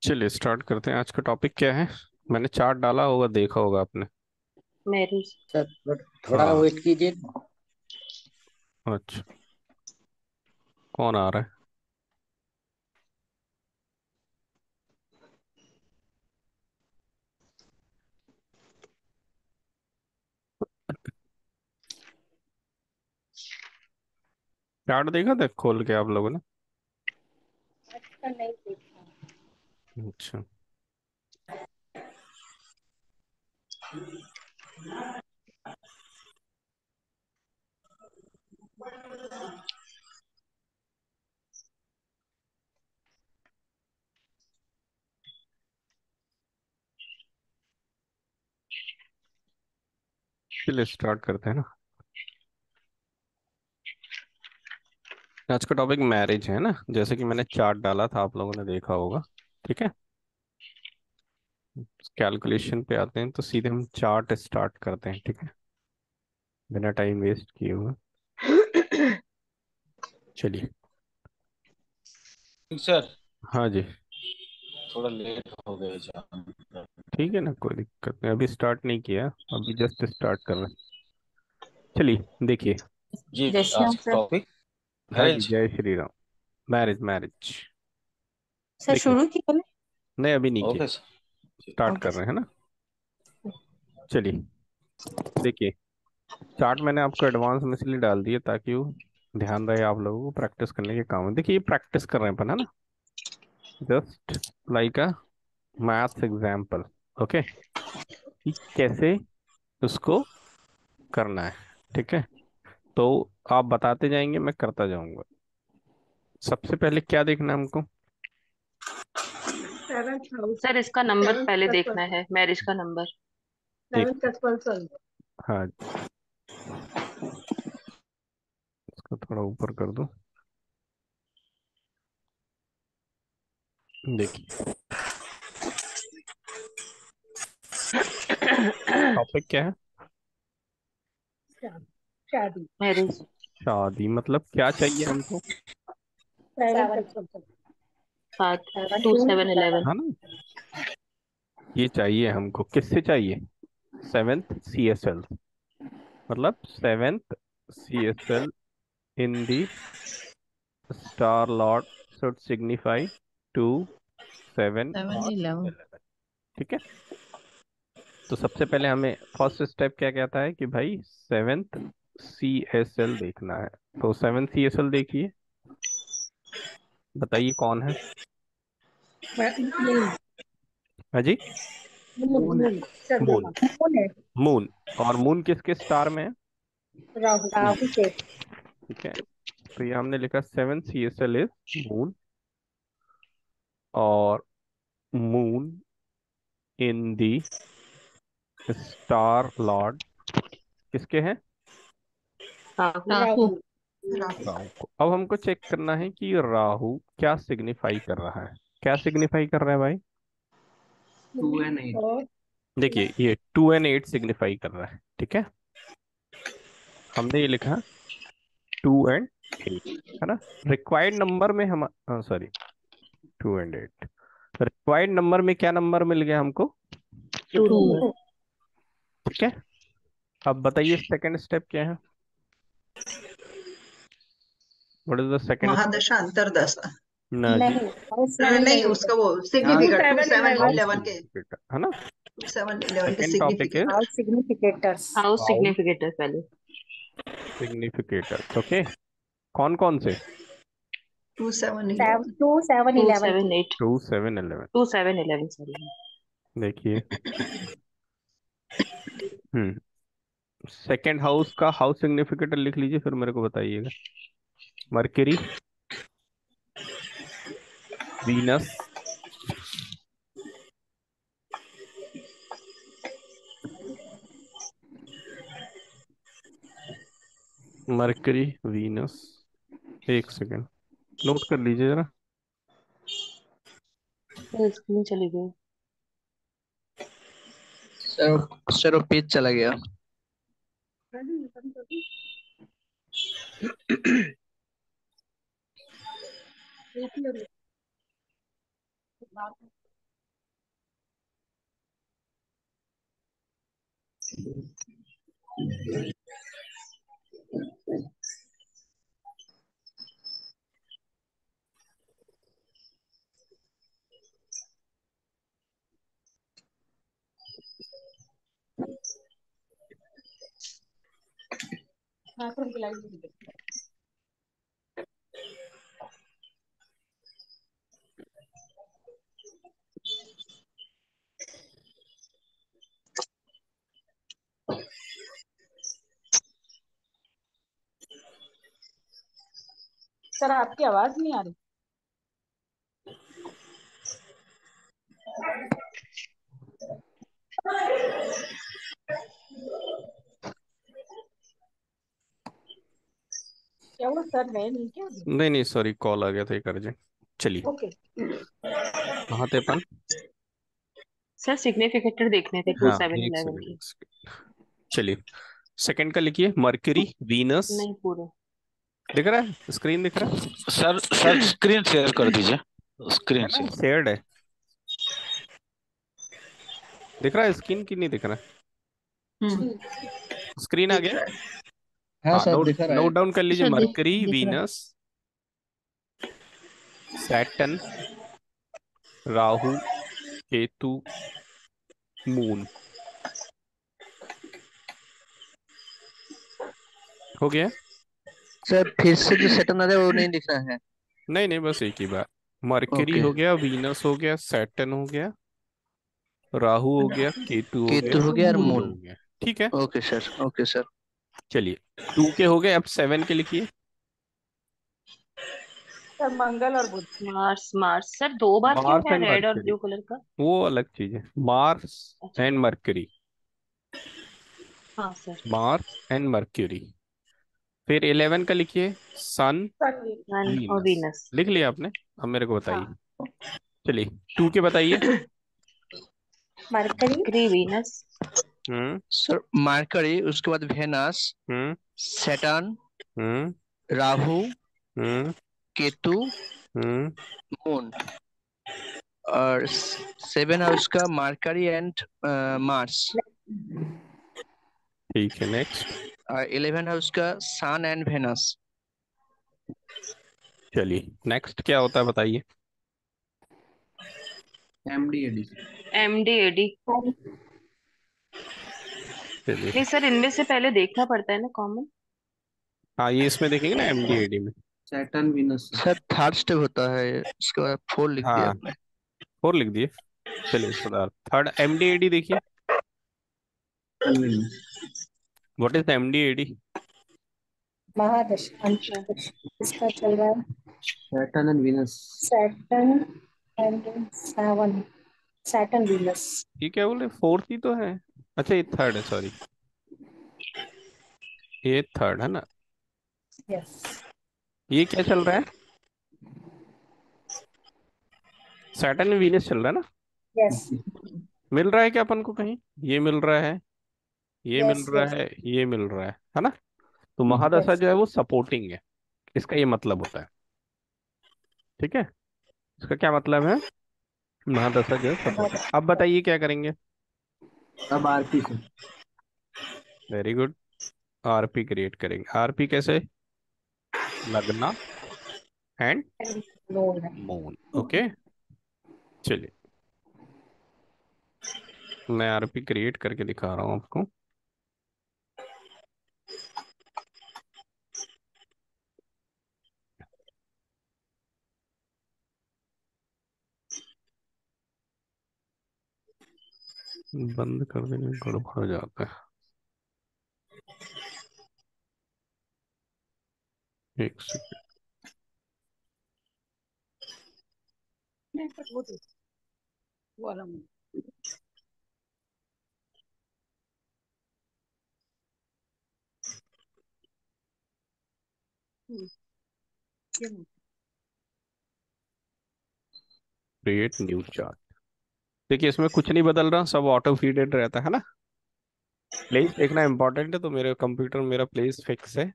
चलिए स्टार्ट करते हैं। आज का टॉपिक क्या है? मैंने चार्ट डाला होगा, देखा होगा आपने। मैरिज। सर थोड़ा हाँ। वेट कीजिए। अच्छा, कौन आ रहा है? चार्ट देखा था खोल के आप लोगों ने? अच्छा नहीं देखा। अच्छा। चलिए स्टार्ट करते हैं ना। आज का टॉपिक मैरिज है ना, जैसे कि मैंने चार्ट डाला था, आप लोगों ने देखा होगा। ठीक है। कैलकुलेशन पे आते हैं तो सीधे हम चार्ट स्टार्ट करते हैं, ठीक है, बिना टाइम वेस्ट किए हुए। चलिए। सर हाँ जी। थोड़ा लेट हो गया जान। ठीक है ना, कोई दिक्कत नहीं, अभी स्टार्ट नहीं किया, अभी जस्ट स्टार्ट कर रहे हैं। चलिए देखिए। जी जय श्री आज राम का सर। टॉपिक हाँ जी, मैरिज। जय Shri Ram. Marriage marriage. Sir देखिए, शुरू किया ना। नहीं अभी नहीं किया, ओके सर। स्टार्ट ओके कर रहे सर। हैं ना। चलिए देखिए। चार्ट मैंने आपको एडवांस में इसलिए डाल दिया ताकि वो ध्यान रहे आप लोगों को प्रैक्टिस करने के काम में। देखिए ये प्रैक्टिस कर रहे हैं अपन, है ना, जस्ट लाइक अ मैथ्स एग्जाम्पल। ओके, कि कैसे उसको करना है। ठीक है, तो आप बताते जाएंगे, मैं करता जाऊंगा। सबसे पहले क्या देखना है हमको? Seventh house. सर इसका नंबर सेवेंथ पहले का देखना ट्वेल्थ। है, मैरिज का नंबर। एक, सेवेंथ का ट्वेल्थ। हाँ, इसको थोड़ा ऊपर कर दो। देखिए टॉपिक क्या है? शादी। मैरिज। शादी। मतलब क्या चाहिए हमको? सेवेंथ का सेवन। ट्वेल्थ। सात। Seven two two seven eleven. है ना, ये चाहिए हमको, किससे चाहिए? सेवेंथ सी एस एल, मतलब seventh C S L in the star lord should signify two, seven seven और इलेवन। 11। ठीक है, तो सबसे पहले हमें फर्स्ट स्टेप क्या कहता है कि भाई सेवेंथ सी एस एल देखना है। तो सेवेंथ सी एस एल देखिए, बताइए कौन है। मून। हाँ जी। मून मून है। Moon moon. चंद्रमा मून है। मून। और मून किसके स्टार में है? राहु राहु के। ठीक है, तो ये हमने लिखा seven C S L is moon. और moon in the star lord किसके हैं? राहु। राहु राहु। राहु को। अब हमको चेक करना है कि राहु क्या सिग्निफाई कर रहा है। क्या सिग्निफाई कर रहा है भाई? 2 and 8। और देखिए ये 2 and 8 सिग्निफाई कर रहा है। ठीक है, हमने ये लिखा 2 and 8, है ना। रिक्वायर्ड नंबर में हम, सॉरी, 2 and 8, रिक्वायर्ड नंबर में क्या नंबर मिल गया हमको? Two two. नंबर। ठीक है, अब बताइए सेकंड स्टेप क्या है? What is the second step? महादशा अंतरदशा। ना जी, नहीं, हाउस नहीं नहीं मिलेगा। उसका वो ध्यान to significate two seven seven eleven. House eleven के। सिग्निफिकेटर, है ना। 2 7 11 के second topic is significate. House significators. House house significator पहले। सिग्निफिकेटर्स। ओके, कौन कौन से? 2 7 11। टू सेवन टू इलेवन के। Seven eight. 2 7 11। 2 7 11 सॉरी। देखिए, हम्म, सेकंड हाउस का हाउस सिग्निफिकेटर लिख लीजिए, फिर मेरे को बताइएगा। मरकरी, वीनस, मरकरी, वीनस, एक सेकेंड नोट कर लीजिए जरा। स्क्रीन चली गई। सर वो पेज चला गया। सर आपकी आवाज नहीं आ रही। क्या वो सर है नहीं क्या अभी? नहीं नहीं सॉरी, कॉल आ गया था एक अर्जेंट। चलिए, ओके। कहाँ थे अपन? सर सिग्निफिकेटर देखने थे हाँ, 2711 की। एक सेकंड। चलिए, सेकंड का लिखिए, मरकरी, वीनस। नहीं पूरे। दिख रहा है, स्क्रीन दिख रहा है? सर सर स्क्रीन शेयर कर दीजिए, स्क्रीन शेयर। शेयर्ड है, दिख रहा है स्क्रीन की नहीं दिख रहा? स्क्रीन आ दिख गया? रहा है। हाँ हाँ, सर नोट दिख रहा है। नोट डाउन कर लीजिए, सर मरकरी, दिख रहा है। Venus, Saturn, Rahu, Ketu, moon. हो गया? सर फिर से जो सेटन आ रहा है वो नहीं दिख रहा है। नहीं नहीं, बस एक ही बार। Mercury okay. हो गया, वीनस हो गया, सैटर्न हो गया, राहु हो गया, केतु हो केतु गया, हो गया और मून मून। हो गया। ठीक है, ओके सर, ओके सर। चलिए, 2 के हो गए, अब 7 के लिखिए। सर मंगल और बुध। मार्स मार्स सर 2 बार क्यों मार्स है एंड रेड और मरकरी, ब्लू कलर का? वो अलग चीज है। मार्स अच्छा। एंड मरकरी, हाँ सर। Mars and mercury. फिर 11 का लिखिए, सन, सन। सन और वीनस। वीनस। लिख लिया आपने? अब मेरे को हाँ। बताइए। चलिए, 2 के बताइए। Mercury. Mercury Venus. Hmm. Sir Mercury, उसके बाद Venus, hmm. Saturn, hmm. Rahu, hmm. Ketu, hmm. Moon. और 7 हाउस का मरकरी एंड मार्स। ठीक है, नेक्स्ट। और 11 हाउस का सन एंड वेनस। चलिए, नेक्स्ट क्या होता है बताइए। MDAD। MDAD। चलिए, नहीं सर, इनमें से पहले देखना पड़ता है ना कॉमन। हाँ ये इसमें देखेंगे ना, एमडीएडी में। Saturn Venus sir third step होता है, उसके बाद 4 लिख दिया हाँ, आपने। 4 लिख दिए। चलिए सुधार, थर्ड एमडीएडी देखिए। Saturn Venus. What is the MDAD? महादश अच्छा। अंतरिक्ष इसका चल रहा है। Saturn and Venus. Saturn and seven. Saturn Venus. ये क्या बोले, फोर्थ ही तो है। अच्छा, ये थर्ड है, सॉरी, ये थर्ड है ना। यस। ये क्या चल रहा है? सैटर्न वीनस चल रहा है ना। यस। मिल रहा है क्या अपन को कहीं? ये मिल रहा है, ये मिल यस। रहा यस। है, ये मिल रहा है ना? तो महादशा यस। जो है वो सपोर्टिंग है, इसका ये मतलब होता है। ठीक है, इसका क्या मतलब है? महादशा जो है सपोर्टिंग। अब बताइए क्या करेंगे। अब आरपी से। वेरी गुड, आरपी क्रिएट करेंगे। आरपी कैसे? लगना एंड नोन है। मून। ओके, चलिए, मैं आरपी क्रिएट करके दिखा रहा हूँ आपको। बंद कर देंगे, गड़बड़ जाता है। एक सेकंड। नहीं पर वो तो वो वाला मुझे। ये मुझे। Create new chart. देखिए, इसमें कुछ नहीं बदल रहा, सब ऑटो फीडेड रहता है ना। प्लेस देखना इंपॉर्टेंट है, तो मेरे कंप्यूटर में मेरा प्लेस फिक्स है।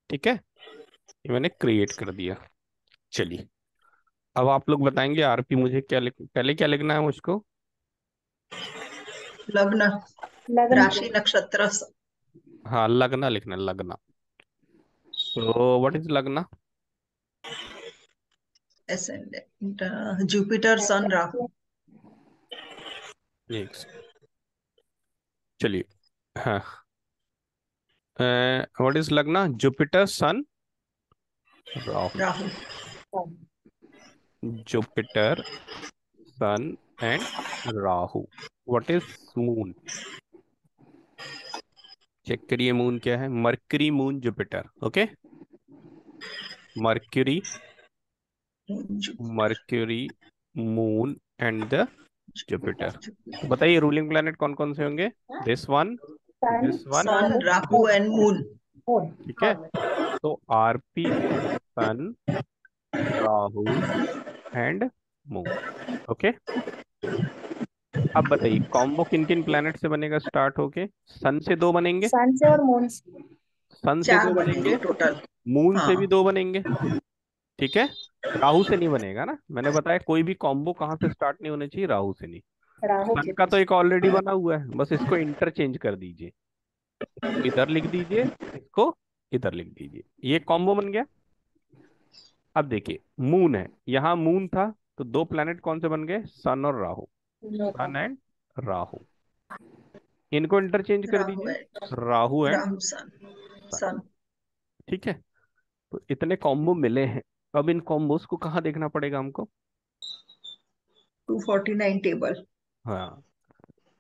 ठीक है, ये मैंने क्रिएट कर दिया। चलिए, अब आप लोग बताएंगे आरपी मुझे क्या पहले क्या लिखना है मुझको? लग्न। लगन राशि नक्षत्र हाँ लगना लिखना है, लगना। तो what is lagna? ascendant Jupiter sun Rahu. एक second, चलिए। हाँ, what is lagna? Jupiter sun Rahu. Rahu Jupiter sun and Rahu. What is moon? Check करिए मून क्या है। Mercury moon Jupiter. Okay, Mercury, Jupiter Mercury moon and the Jupiter. तो जुपिटर बताइए रूलिंग प्लैनेट कौन कौन से होंगे? This one, sun this one, sun Rahu and moon. Moon. ठीक है। तो RP sun, Rahu and moon. Okay, अब बताइए कॉम्बो किन किन प्लैनेट से बनेगा स्टार्ट होके? सन से दो बनेंगे, सन से और मून से। सन से चार दो बनेंगे बनेंगे, टोटल। मून से भी हाँ दो बनेंगे। ठीक है, राहु से नहीं बनेगा ना, मैंने बताया कोई भी कॉम्बो कहाँ से स्टार्ट नहीं होने चाहिए, राहु से नहीं। राहु सन का केतु तो से। एक ऑलरेडी बना हुआ है, बस इसको इंटरचेंज कर दीजिए। इसको इधर लिख दीजिए, इसको इधर लिख दीजिए, ये कॉम्बो बन गया। अब देखिए मून है, यहाँ मून था, तो दो प्लैनेट कौन से बन गए? सन और राहु। सन एंड राहु, इनको इंटरचेंज कर राहु दीजिए, एंड राहु एंड राहु सन सन। सन ठीक है, तो इतने कॉम्बो मिले हैं। अब इन कॉम्बोज को कहाँ देखना पड़ेगा हमको? 249 टेबल। हाँ,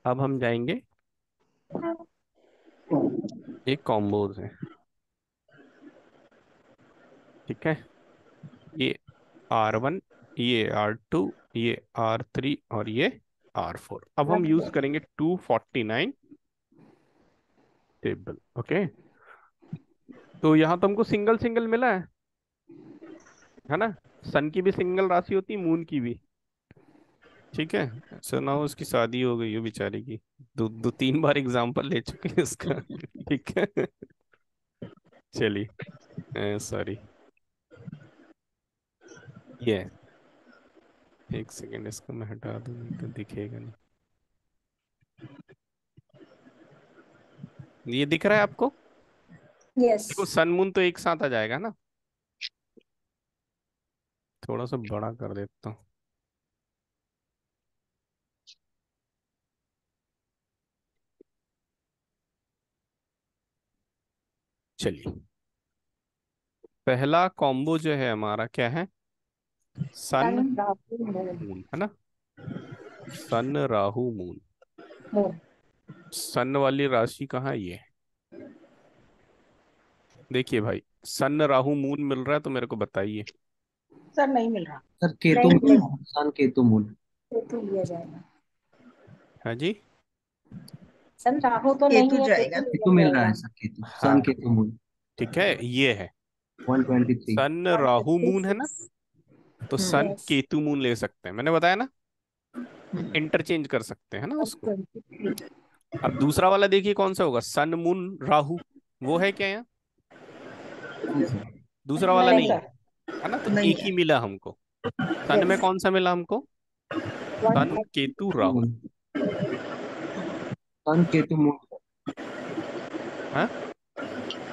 अब हम जाएंगे, एक कॉम्बोज है, ठीक है। ये R1, ये R2, ये R3 और ये R4। अब हम यूज करेंगे 249 टेबल। ओके, तो यहाँ तो हमको सिंगल सिंगल मिला है ना? सन की भी सिंगल राशि होती है, मून की भी। ठीक है, ऐसा ना हो उसकी शादी हो गई हो बेचारी की, दो दो तीन बार एग्जाम्पल ले चुके हैं इसका। ठीक है, चलिए, सॉरी, ये एक सेकेंड, इसको मैं हटा दूं नहीं तो दिखेगा नहीं। ये दिख रहा है आपको? यस। देखो सन मून तो एक साथ आ जाएगा ना, थोड़ा सा बड़ा कर देता हूँ। चलिए, पहला कॉम्बो जो है हमारा क्या है? सन सन राहु मून। मून, है ना? सन राहु मून। मून। सन वाली राशि कहाँ है? ये देखिए भाई, सन राहु मून मिल रहा है तो मेरे को बताइए। सर नहीं मिल रहा। सर केतु नहीं मून, मिलेगा, सन केतु मून। केतु लिया जाएगा। हाँ जी, सन राहु तो केतु नहीं है, जाएगा। केतु केतु लिया मिल रहा है जाएगा। सर, केतु, सन हाँ केतु मून। ठीक है, ये है 123। सन राहु मून, है ना? 156। तो सन यस। केतु मून ले सकते हैं, मैंने बताया ना, इंटरचेंज कर सकते हैं ना उसको। 123। अब दूसरा वाला देखिए कौन सा होगा? सन मून राहु, वो है क्या यहाँ? नहीं सर। दूसरा वाला नहीं नहीं है, सर। है ना? तो नहीं एक ही है। मिला हमको। सन में यस। कौन सा मिला हमको? Sun Ketu Rahu. Moon, sun Ketu moon. हाँ,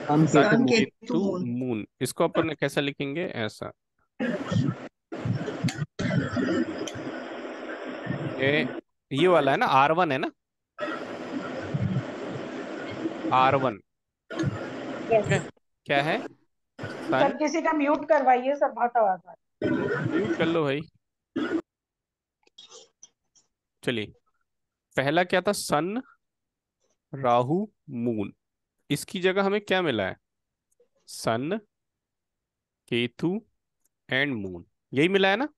sun Ketu sun moon. Ketu Ketu moon. Moon, इसको अपन कैसा लिखेंगे? ऐसा, ये वाला है ना, R1 है ना, R1। ठीक यस। है, क्या है? सर सन, किसी का म्यूट करवाइए सर, बहुत आवाज आ म्यूट कर लो भाई। चलिए, पहला क्या था? सन राहु मून। इसकी जगह हमें क्या मिला है? सन केतु एंड मून, यही मिला है ना?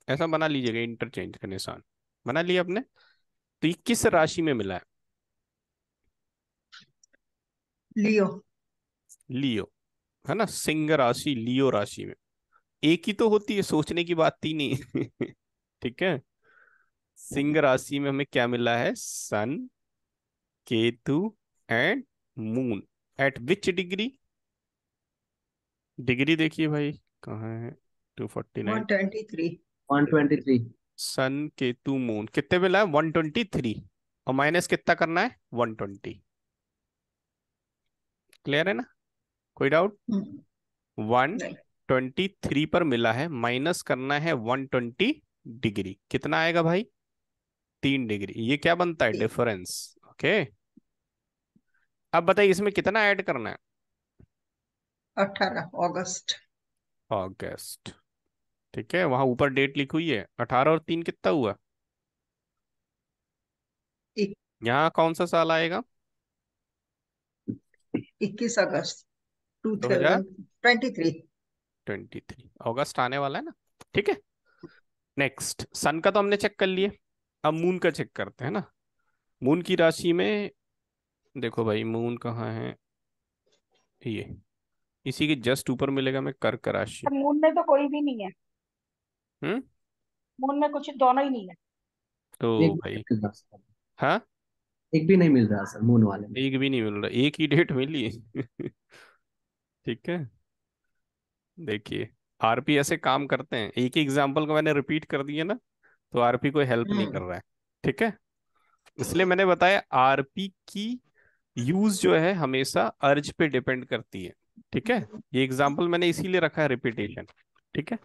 ऐसा बना लीजिएगा, इंटरचेंज का निशान बना लिया आपने। तो ये किस राशि में मिला है? लियो। लियो, है ना? सिंह राशि, लियो राशि में। एक ही तो होती है, सोचने की बात ही नहीं। ठीक है, सिंह राशि में हमें क्या मिला है? Sun Ketu and moon. At which degree? Degree देखिए भाई, कहाँ है? 249। 123। 123। सन केतु मून कितने मिला है? 123। और माइनस कितना करना है, 120। क्लियर है ना, कोई डाउट? नहीं 123 पर मिला है, माइनस करना है 120 डिग्री, कितना आएगा भाई, 3 डिग्री। ये क्या बनता है, डिफरेंस। ओके, अब बताइए इसमें कितना ऐड करना है, 18 अगस्त। अगस्त। ठीक है, वहां ऊपर डेट लिखी हुई है, 18 और 3 कितना हुआ, यहाँ कौन सा साल आएगा, 21 अगस्त 2023। 2023। अगस्त आने वाला है ना, ठीक है। नेक्स्ट, सन का तो हमने चेक कर लिए, अब मून का चेक करते हैं ना। मून की राशि में देखो भाई, मून कहाँ है, ये इसी के जस्ट ऊपर मिलेगा में कर्क राशि। पर मून में तो कोई भी नहीं है, हम्म, मून में कुछ दोनों ही नहीं है। तो एक भाई, भी सर, हाँ, एक भी नहीं मिल रहा सर मून वाले में। एक भी नहीं मिल रहा, एक ही डेट मिली ठीक है, देखिए आरपी ऐसे काम करते हैं, एक ही एग्जाम्पल को मैंने रिपीट कर दिया ना, तो आरपी कोई हेल्प नहीं कर रहा है। ठीक है, इसलिए मैंने बताया आरपी की यूज जो है हमेशा अर्ज पे डिपेंड करती है। ठीक है, ये एग्जाम्पल मैंने इसीलिए रखा है रिपीटेशन। ठीक है,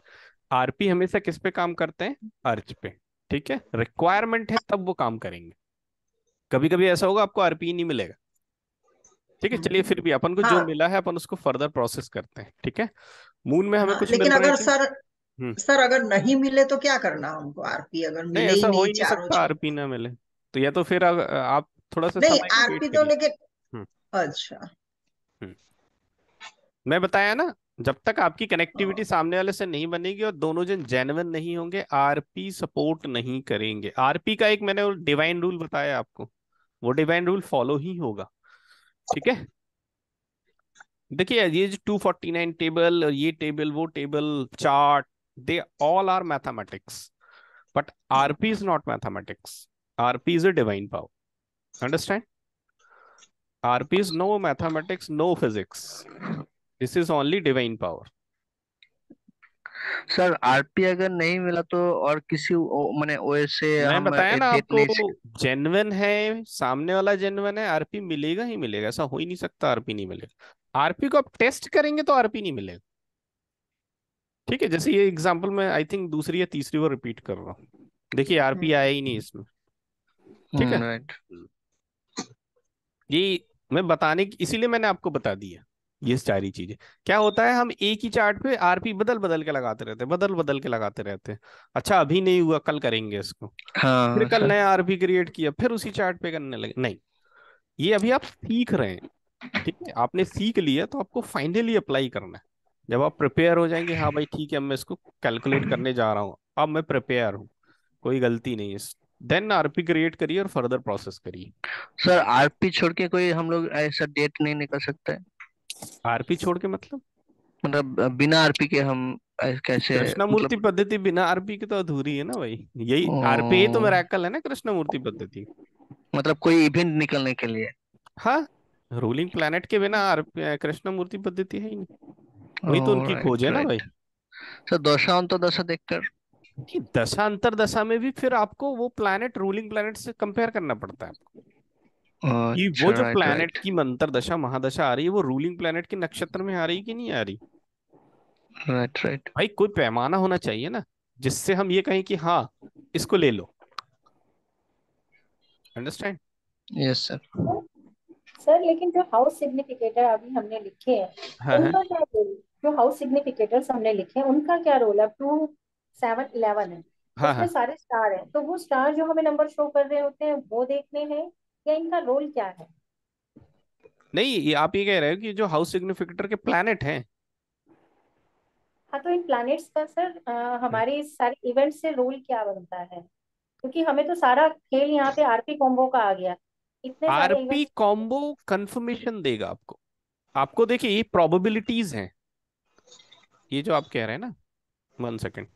आरपी हमेशा किस पे काम करते हैं, अर्ज पे। ठीक है, रिक्वायरमेंट है तब वो काम करेंगे, कभी कभी ऐसा होगा आपको आरपी नहीं मिलेगा। ठीक है, चलिए फिर भी अपन को जो हाँ मिला है अपन उसको फर्दर प्रोसेस करते हैं। ठीक है, मून में हमें हाँ, कुछ मिल लेकिन रहा है अगर क्या? सर हम्म, सर अगर नहीं मिले तो क्या करना हमको? आरपी अगर नहीं मिले ही ऐसा हो नहीं ही नहीं चारों सकता जगह। आरपी ना मिले, तो या तो फिर आप थोड़ा सा नहीं समय का वेट आरपी तो करिए। लेकिन हम्म, अच्छा। हम्म। मैं बताया ना, जब तक आपकी कनेक्टिविटी सामने वाले से नहीं बनेगी और दोनों जन जेन्युइन नहीं होंगे, आरपी सपोर्ट नहीं करेंगे। आरपी का एक मैंने डिवाइन रूल बताया आपको, वो डिवाइन रूल फॉलो ही होगा। ठीक है, देखिए ये जो 249 टेबल और ये टेबल वो table chart, they all are mathematics, but RP is not mathematics, RP is a divine power. Understand, RP is no mathematics, no physics, this is only divine power. Sir RP अगर नहीं मिला तो और किसी माने OS से मैं हम बताया ना डेट आपको, ले सकते? जेन्युइन है, सामने वाला जेन्युइन है, आरपी मिलेगा ही मिलेगा, ऐसा हो ही नहीं सकता आरपी नहीं मिलेगा। आरपी को आप टेस्ट करेंगे तो आरपी नहीं मिलेगा। ठीक है, जैसे ये एग्जांपल मैं आई थिंक दूसरी या तीसरी बार रिपीट कर रहा हूँ, देखिए आरपी आया ही नहीं इसमें। ठीक है, राइट। ये मैं बताने की इसीलिए मैंने आपको बता दिया ये सारी चीजें। क्या होता है, हम एक ही चार्ट पे आरपी बदल बदल के लगाते रहते हैं, बदल बदल के लगाते रहते हैं। अच्छा अभी नहीं हुआ, कल करेंगे इसको, फिर हाँ कल सर। नया आरपी क्रिएट किया, फिर उसी चार्ट पे करने लगे। नहीं, ये अभी आप सीख रहे हैं। ठीक है, आपने सीख लिया तो आपको फाइनली अप्लाई करना है। जब आप प्रिपेयर हो जाएंगे, हाँ भाई ठीक है, अब मैं इसको कैलकुलेट करने जा रहा हूँ, अब मैं प्रिपेयर हूँ, कोई गलती नहीं है, देन आरपी क्रिएट करिए और फर्दर प्रोसेस करिए। सर आरपी छोड़ के कोई हम लोग ऐसा डेट नहीं निकल सकता है? आरपी छोड़ के मतलब, मतलब बिना आरपी के हम कैसे कृष्णमूर्ति मतलब? पद्धति बिना आरपी के तो अधूरी है ना भाई, यही आरपी तो ओ, मिरेकल है ना, कृष्णमूर्ति पद्धति। मतलब कोई इवेंट निकलने के लिए? हाँ, रूलिंग प्लैनेट के बिना कृष्णमूर्ति पद्धति है ही नहीं, वही तो ओ उनकी खोज राइट है ना भाई। राइट। सर दशा अंतर्दशा देखकर? कि दशा अंतर दशा में भी फिर आपको वो प्लैनेट रूलिंग प्लैनेट से कंपेयर करना पड़ता है आपको, कि वो अच्छा जो राइट प्लैनेट राइट। की मंतर दशा महादशा आ रही है वो रूलिंग प्लैनेट के नक्षत्र में आ रही है कि नहीं आ रही। Right right. भाई कोई पैमाना होना चाहिए ना, जिससे हम ये कहें कि हाँ इसको ले लो। अंडरस्टैंड। Yes sir. सर लेकिन जो हाउस सिग्निफिकेटर अभी हमने लिखे हैं हाँ हाँ उनका क्या रोल? जो हाउस सिग्निफिकेटर्स हमने लिखे हैं उनका क्या रोल है? 2 7 11 है, हाँ उसमें हाँ, सारे स्टार हैं, तो वो स्टार जो हमें नंबर शो कर रहे होते हैं वो देखने हैं या इनका रोल क्या है? नहीं ये आप ये कह रहे हो कि जो हाउस सिग्निफिकेटर के प्लैनेट हैं। हाँ, तो इन प्लैनेट्स का सर हमारे इस सारे इवेंट से रोल क्या बनता है? क्योंकि हमें तो सारा खेल यहाँ पे आरपी कॉम्बो का आ गया, इतने सारे आरपी इवेंट्स। कॉम्बो कंफर्मेशन देगा आपको। आपको देखिए ये प्रोबेबिलिटीज हैं, ये जो आप कह रहे हैं ना, 1 सेकेंड,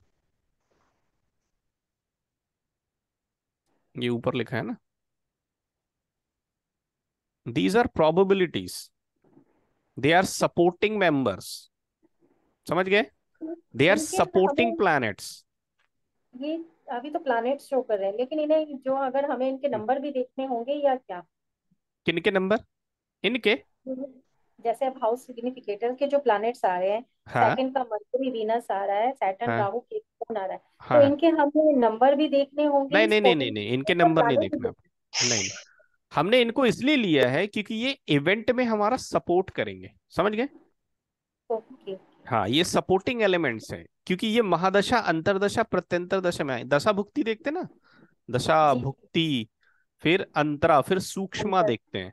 ये ऊपर लिखा है ना, these are probabilities, they are supporting members. समझ गए, दे आर इनके अंदर सपोर्टिंग हमें प्लैनेट्स। ये अभी तो प्लैनेट शो कर रहे हैं, लेकिन इन्हें जो अगर हमें इनके नंबर भी देखने होंगे या क्या? किनके नंबर? इनके? जैसे अब हाउस सिग्निफिकेटर के जो प्लैनेट्स आ रहे हैं, हाँ सेकंड का मरकरी वीनस आ रहा है, सैटर्न हाँ राहु केतुन आ रहा है, तो हाँ। इनके हमें नंबर भी देखने होंगे नहीं इस नहीं नहीं नहीं 14 नहीं, इनके और नंबर नहीं प्लैनेट भी देखना देखने आपको। नहीं नहीं, हमने इनको इसलिए लिया है क्योंकि ये इवेंट में हमारा सपोर्ट करेंगे, समझ गए? ओके। हाँ, ये सपोर्टिंग एलिमेंट्स हैं, क्योंकि ये महादशा, अंतरदशा, प्रत्यंतर दशा में आए। दशा भुक्ति देखते ना, दशा जी भुक्ति, फिर अंतरा, फिर सूक्ष्मा अंतर। देखते हैं।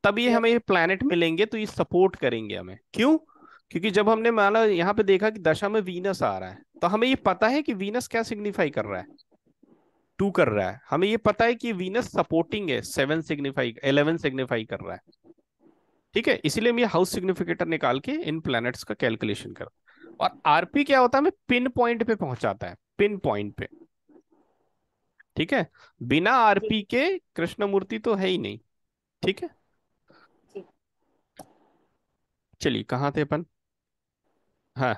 तब ये यस। हमें ये प्लैनेट मिलेंगे तो ये सपोर्ट करेंगे हमें। क्यों? क्योंकि जब हमने माना यहाँ पे देखा कि दशा में वीनस आ रहा है, तो हमें ये पता है कि वीनस क्या सिग्निफाई कर रहा है, 2 कर रहा है। हमें ये पता है कि वीनस सपोर्टिंग है, 7 सिग्निफाई, 11 सिग्निफाई कर रहा है। ठीक है, इसीलिए हम ये हाउस सिग्निफिकेटर निकाल के इन प्लैनेट्स का कैलकुलेशन कर। और आरपी क्या होता है, हमें पिन पॉइंट पे पहुंचाता है, पिन पॉइंट पे। ठीक है, बिना जी आरपी के कृष्णमूर्ति तो है ही नहीं। ठीक है, जी। चलिए कहाँ थे अपन? हाँ,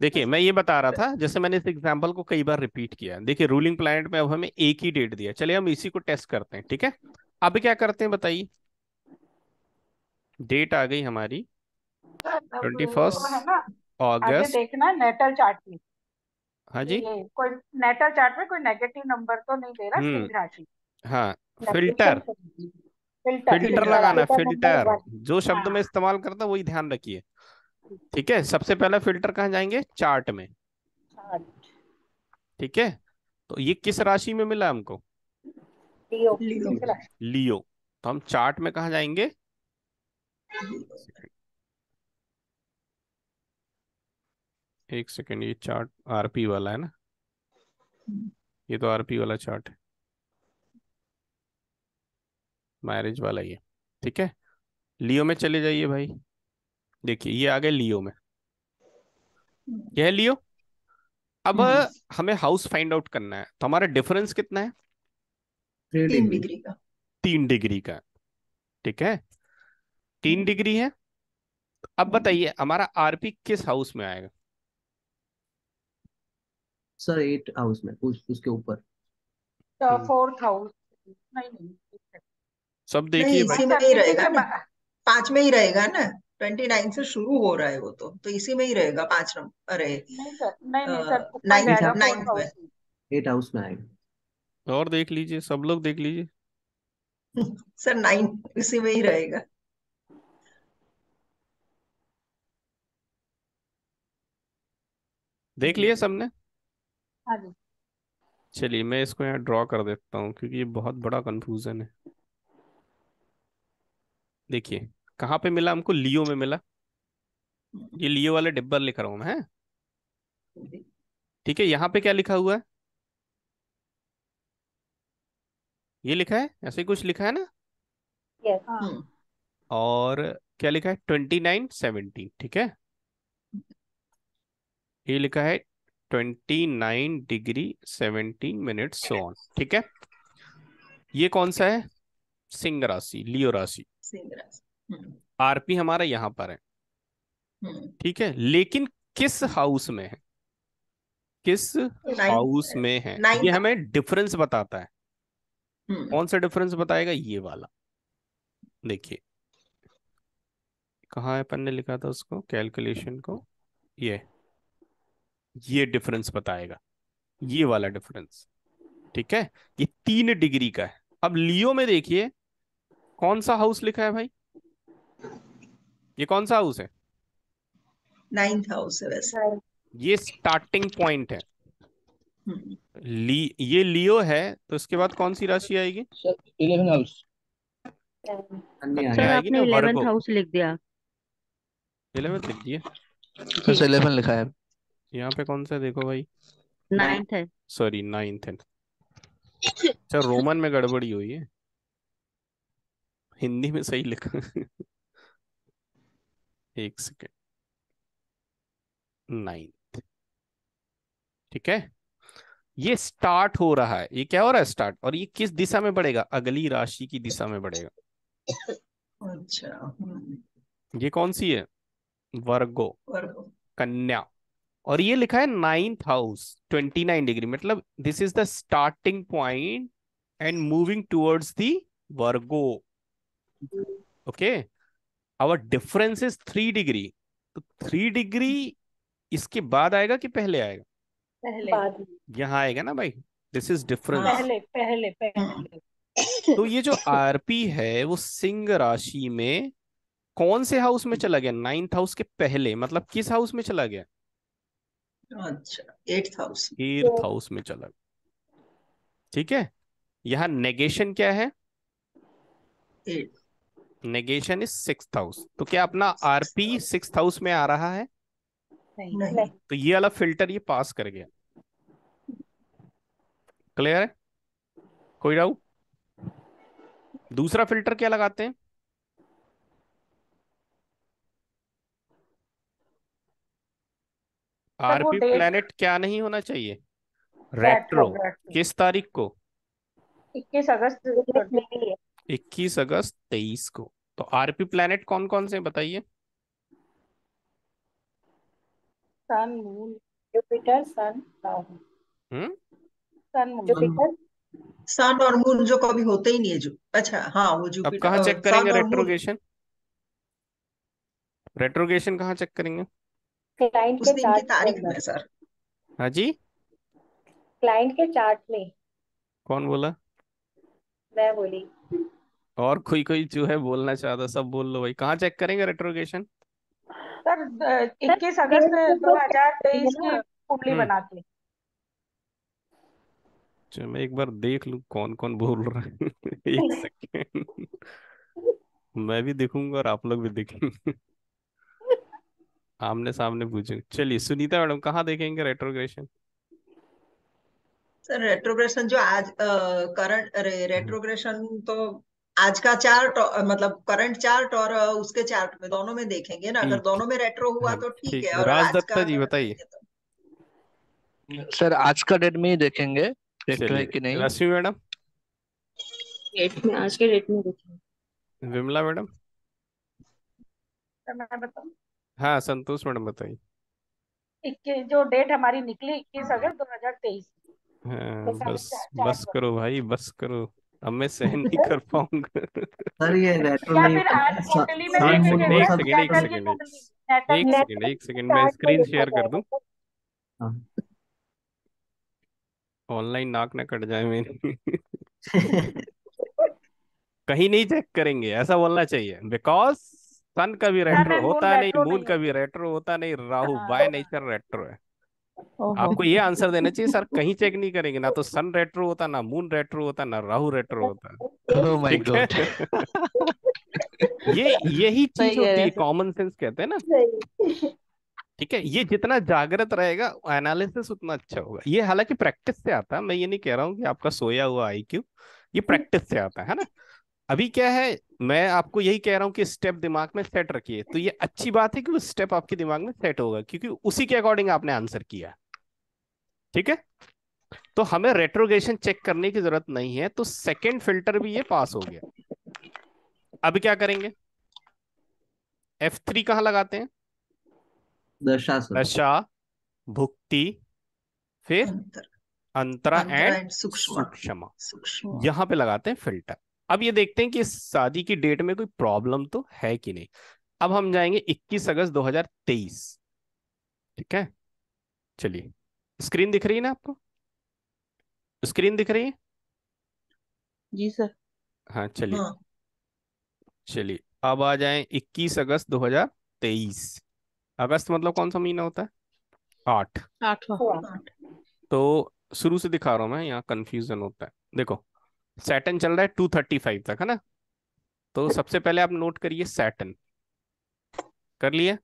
देखिए मैं ये बता रहा था, जैसे मैंने इस एग्जांपल को कई बार रिपीट किया। देखिए रूलिंग प्लैनेट में अब हमें एक ही डेट दिया, चलिए हम इसी को टेस्ट करते हैं। ठीक है, अब क्या करते हैं बताइए। डेट आ गई हमारी सर अब ट्वेंटी वो है ना, फर्स्ट आगे ऑगस्ट देखना है नेटल चार्ट में। हाँ जी। ये कोई नेटल चार्ट में कोई नेगेटिव नंबर तो नहीं दे रहा हम्म। सिंह राशि? हाँ, negation filter, filter filter filter लगाना, आएगा नंबर फिल्टर। 1। जो शब्द हाँ मैं इस्तेमाल करता हूँ वही ध्यान रखिए। ठीक है, सबसे पहला फिल्टर कहाँ जाएंगे? चार्ट में। चार्ट। ठीक है, तो ये किस राशि में मिला हमको? लियो। लियो। सिंह राशि। लियो। तो हम चार्ट में कहाँ जाएंगे? एक सेकंड, ये चार्ट आरपी वाला है ना, ये तो आरपी वाला चार्ट है, मैरिज वाला ही है। ठीक है, लियो में चले जाइए भाई। देखिए ये आ गए लियो में, यह है लियो। अब हम्म, हमें हाउस फाइंड आउट करना है, तो हमारा डिफरेंस कितना है? 3 3 डिग्री। डिग्री का। 3 डिग्री का। ठीक है, 3 डिग्री है। अब हम्म, बताइए हमारा आरपी किस हाउस में आएगा? सर 8 हाउस में, उसके ऊपर। तो हम्म, 4th हाउस। नहीं नहीं सब नहीं देखिए भाई। इसी में सर ही इसी रहेगा के ना, 5 में ही रहेगा ना। 29 से शुरू हो रहा है वो, तो इसी में ही रहेगा 5 नंबर, अरे नहीं सर, नहीं नहीं सर, ऊपर 9 8 जाएगा 4th 9 में। हाउस में। 8 हाउस में आएगा। और देख लीजिए, सब लोग देख लीजिए। सर 9 इसी में ही रहेगा। देख लिया सबने? हाँ जी। चलिए मैं इसको यहाँ ड्रॉ कर देता हूँ, क्योंकि ये बहुत बड़ा कंफ्यूजन है। देखिए कहाँ पे मिला हमको? लियो में मिला। ये लियो वाले डिब्बा लिख रहा हूँ मैं, है? ठीक है, यहाँ पे क्या लिखा हुआ है? ये लिखा है, ऐसे ही कुछ लिखा है ना। यस। हाँ हम्म, और क्या लिखा है? 29 17। ठीक है, ये लिखा है 29 डिग्री 17 मिनट सो ऑन। ठीक है, ये कौन सा है? सिंह राशि, लियो राशि। सिंह राशि। आरपी हमारा यहाँ पर है। हम्म, ठीक है, लेकिन किस हाउस में है? किस 9 हाउस में है, ये 9th। हमें डिफरेंस बताता है। हम्म, कौन सा डिफरेंस बताएगा? ये वाला। देखिए कहाँ है, अपन ने लिखा था उसको, कैलकुलेशन को। ये ये डिफरेंस बताएगा, ये वाला डिफरेंस। ठीक है, ये 3 डिग्री का है। अब लियो में देखिए कौन सा हाउस लिखा है भाई? ये कौन सा हाउस है? 9th हाउस है वैसे। ये स्टार्टिंग पॉइंट है। हम्म, ये लियो है, तो इसके बाद कौन सी राशि आएगी? Sir 11 house. अन्य कन्या सर आएगा। आएगी आपने ना, 11th वर्गो। हाउस लिख दिया। 11 लिख दिए। बस 11 लिखा है। यहाँ पे कौन सा है देखो भाई? 9th है। सॉरी 9th है। अच्छा, रोमन में गड़बड़ी हुई है, हिंदी में सही लिखा। एक सेकेंड, 9th। ठीक है, ये स्टार्ट हो रहा है। ये क्या हो रहा है? स्टार्ट। और ये किस दिशा में बढ़ेगा? अगली राशि की दिशा में बढ़ेगा। अच्छा। ये कौन सी है? वर्गो, वर्गो। कन्या। और ये लिखा है 9th हाउस 29 डिग्री, मतलब this is the starting point and moving towards the Virgo. Okay, our difference is 3 degree, तो 3 डिग्री इसके बाद आएगा कि पहले आएगा? पहले बाद में। यहाँ आएगा ना भाई, दिस इज डिफरेंस। हाँ। पहले पहले हम्म, पहले तो ये जो आरपी है वो सिंह राशि में कौन से हाउस में चला गया? 9th हाउस के पहले, मतलब किस हाउस में चला गया? अच्छा 8th हाउस। 8th हाउस में चला गया। ठीक है, यहाँ नेगेशन क्या है? 8। Negation is 6th house. तो क्या अपना आरपी 6th हाउस में आ रहा है? नहीं। नहीं। तो ये वाला फिल्टर ये पास कर गया। क्लियर है? कोई डाउट? दूसरा फिल्टर क्या लगाते हैं? सर वो आरपी डेट प्लेनेट क्या नहीं होना चाहिए? रेट्रो। रेट्रोग्रेड किस तारीख को? 21 अगस्त इंग्लिश में भी है। 21 अगस्त 23 को। तो आरपी प्लेनेट कौन कौन से हैं बताइए? Sun moon Jupiter, sun, Rahu. हम्म सन मून जुपिटर, सन और मून जो कभी होते ही नहीं है, जो अच्छा हाँ वो अब कहाँ चेक जुपिटर करेंगे सन और मून रेट्रोगेशन? रेट्रोगेशन कहाँ चेक करेंगे? क्लाइंट उस के दिन की चार्ट के तारीख अंदर, में सर। हाँ जी, क्लाइंट के चार्ट में। कौन बोला? मैं बोली। और कोई कोई जो है बोलना चाहता, सब बोल लो भाई। कहाँ चेक करेंगे रेट्रोगेशन? सर सर 21 अगस्त डेट तो है 2023 की ना। कुंडली हम्म, बना के। चलो मैं एक बार देख लूं कौन कौन बोल रहा है। एक सेकेंड, मैं भी देखूंगा और आप लोग भी देखेंगे। आमने सामने पूछेंगे। चलिए सुनीता मैडम, कहाँ देखेंगे रेट्रोग्रेशन? सर रेट्रोग्रेशन जो आज करंट रेट्रोग्रेशन तो आज का चार्ट मतलब करंट चार्ट और उसके चार्ट में दोनों में देखेंगे ना। अगर ठीक, दोनों में रेट्रो हुआ हाँ तो ठीक ठीक। है, और राज आज का दत्ता जी अगर बताइए। देखेंगे तो सर आज का डेट में ही देखेंगे रेट्रो है चलिए कि नहीं। रश्मि मैडम। डेट में, आज के डेट में देखें। विमला मैडम। सर मैं बताऊं, हाँ संतोष मैडम बताइए। 21 जो डेट हमारी निकली 21 अगस्त 2023 हाँ जैसा बस, चार्ट बस बना। करो भाई, बस करो। अब मैं सहन नहीं कर पाऊंगा। सर ये रेट्रो या नहीं फिर होता आज है, कुंडली में सन एक मून देखेंगे सेकंड, वो एक सर, सब सेकंड, एक नेटल की सेकंड, कुंडली, नेटल एक की। सेकंड, नेटवर्क एक सेकंड, मैं चार्ट में स्क्रीन देखा शेयर कर दूं। जाएगा। हाँ। ऑनलाइन नाक ना कट जाए मेरी। कहीं नहीं चेक करेंगे ऐसा बोलना चाहिए, बिकॉज सन का भी सन रेट्रो एंड मून होता नहीं, रेट्रो मून नहीं का भी होते। रेट्रो होता नहीं, राहु बाय हाँ। नेचर रेट्रो है। ओहो। आपको ये आंसर देना चाहिए सर, कहीं चेक नहीं करेंगे ना, तो सन रेट्रो होता, ना मून रेट्रो होता, ना राहु रेट्रो होता। ओह माय ठीक है। गॉड। ये यही चीज सही कह होती रहे है, हैं सर। कॉमन सेंस कहते हैं ना। सही। ठीक है, ये जितना जागृत रहेगा एनालिसिस उतना अच्छा होगा। ये हालांकि प्रैक्टिस से आता है, मैं ये नहीं कह रहा हूँ कि आपका सोया हुआ आईक्यू, ये प्रैक्टिस से आता है ना। अभी क्या है, मैं आपको यही कह रहा हूँ कि स्टेप दिमाग में सेट रखिए, तो ये अच्छी बात है कि वो स्टेप आपके दिमाग में सेट होगा, क्योंकि उसी के अकॉर्डिंग आपने आंसर किया है। ठीक है, तो हमें रेट्रोगेशन चेक करने की जरूरत नहीं है, तो सेकंड फिल्टर भी ये पास हो गया। अब क्या करेंगे? F3 कहाँ लगाते हैं? दशा सर। दशा, भुक्ति, फिर अंतर अंतरा अंतरा एंड एंड सूक्ष्म सूक्ष्म। सूक्ष्म। यहां पे लगाते हैं फिल्टर। अब ये देखते हैं कि इस शादी की डेट में कोई प्रॉब्लम तो है कि नहीं। अब हम जाएंगे 21 अगस्त 2023। ठीक है, चलिए। स्क्रीन दिख रही है ना आपको? स्क्रीन दिख रही है? जी सर। हाँ चलिए। हाँ चलिए अब आ जाएं 21 अगस्त 2023। अगस्त मतलब कौन सा महीना होता है? 8। 8वां। हुआ। तो शुरू से दिखा रहा हूं मैं, यहाँ कंफ्यूजन होता है। देखो, सैटर्न चल रहा है 235 तक, है ना। तो सबसे पहले आप नोट करिए सैटर्न। कर लिए?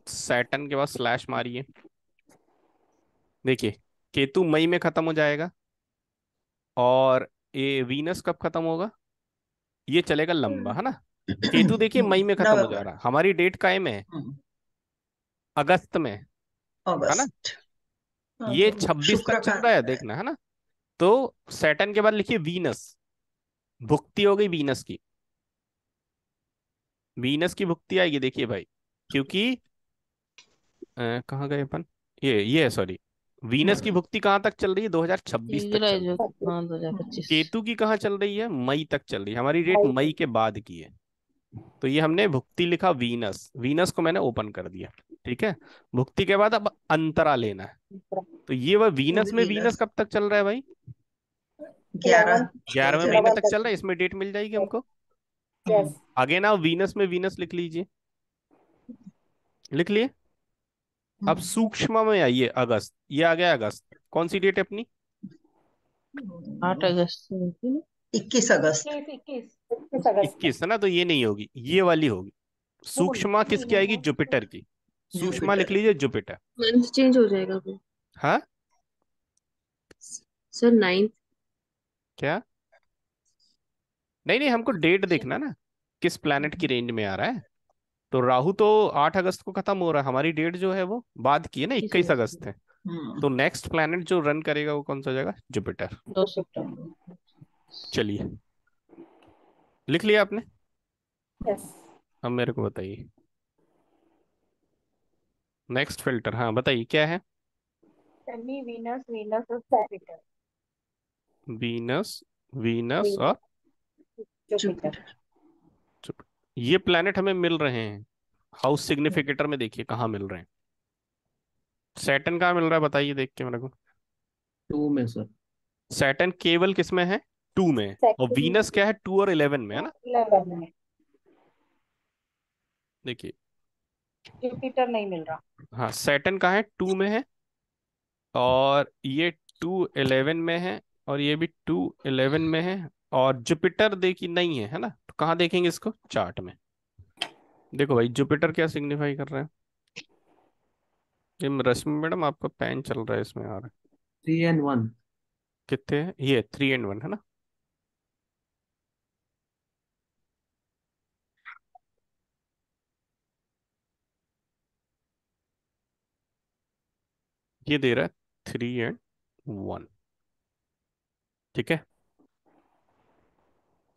सैटर्न के बाद स्लैश मारिए। देखिए, केतु मई में खत्म हो जाएगा, और ये वीनस कब खत्म होगा? ये चलेगा लंबा, है ना। केतु देखिए मई में खत्म हो जा नवंबर। रहा है, हमारी डेट कायम है अगस्त में, है ना। अगस्त। हाँ ये तो 26 तक शुक्र का चल रहा है, देखना, है ना। तो सैटर्न के बाद लिखिए वीनस। भुक्ति हो गई वीनस की, वीनस की भुक्ति आएगी, देखिए भाई, क्योंकि कहाँ गए अपन? ये सॉरी, वीनस की भुक्ति कहाँ तक चल रही है? 2026 तक जुलाई चल रही जो, है। हाँ 2025। केतु की कहाँ चल रही है? मई तक चल रही है। हमारी डेट मई के बाद की है, तो ये हमने भुक्ति लिखा वीनस, वीनस को मैंने ओपन कर दिया। ठीक है, भुक्ति के बाद अब अंतरा लेना है। तो ये वह वीनस में, वीनस वीनस कब तक चल रहा है भाई? 11 11वें मेजर महीने तक चल रहा है, इसमें डेट मिल जाएगी हमको। यस। आगे ना वीनस में वीनस लिख लीजिए, लिख लिए। अब सूक्ष्म में आइए, अगस्त, ये आ गया अगस्त। कौन सी डेट है अपनी? 8 अगस्त से होती है ना? 21 अगस्त 21 अगस्त 21 है ना, तो ये नहीं होगी, ये वाली होगी। सूक्ष्मा किसकी आएगी? जुपिटर की। सूक्ष्मा लिख जुपिटर लीजिए, जुपिटर। मंथ चेंज हो जाएगा फिर हाँ, सर 9। क्या? नहीं नहीं, हमको डेट देखना ना, किस प्लैनेट की रेंज में आ रहा है। तो राहु तो 8 अगस्त को खत्म हो रहा है, हमारी डेट जो है वो बाद की है ना, 21 अगस्त है। तो नेक्स्ट प्लैनेट जो रन करेगा वो कौन सा हो जाएगा? जुपिटर। 2 सितंबर। चलिए, लिख लिया आपने? यस। अब मेरे को बताइए नेक्स्ट फिल्टर। हाँ बताइए क्या है? शनि, वीनस, वीनस और जुपिटर। वीनस, वीनस और जुपिटर। जुपिटर, ये प्लैनेट हमें मिल रहे हैं। हाउस सिग्निफिकेटर में देखिए कहाँ मिल रहे हैं। सैटर्न कहाँ मिल रहा है बताइए देख के मेरे को। 2 में सर। सैटर्न केवल किस में है? 2 में है। और वीनस क्या है? 2 और 11 में है ना। 11 में। देखिए, जुपिटर नहीं मिल रहा। हाँ सैटर्न कहाँ है? 2 में है, और ये 2 11 में है, और ये भी 2 11 में है। और जुपिटर देखिए नहीं है, है ना। तो कहाँ देखेंगे इसको? चार्ट में। देखो भाई, जुपिटर क्या सिग्निफाई कर रहा है? ये रश्मि मैडम, आपका पेन चल रहा है, इसमें आ रहा है। 3 and 1। कितने है ये? 3 and 1 है ना। ये दे रहा है 3 and 1। ठीक है,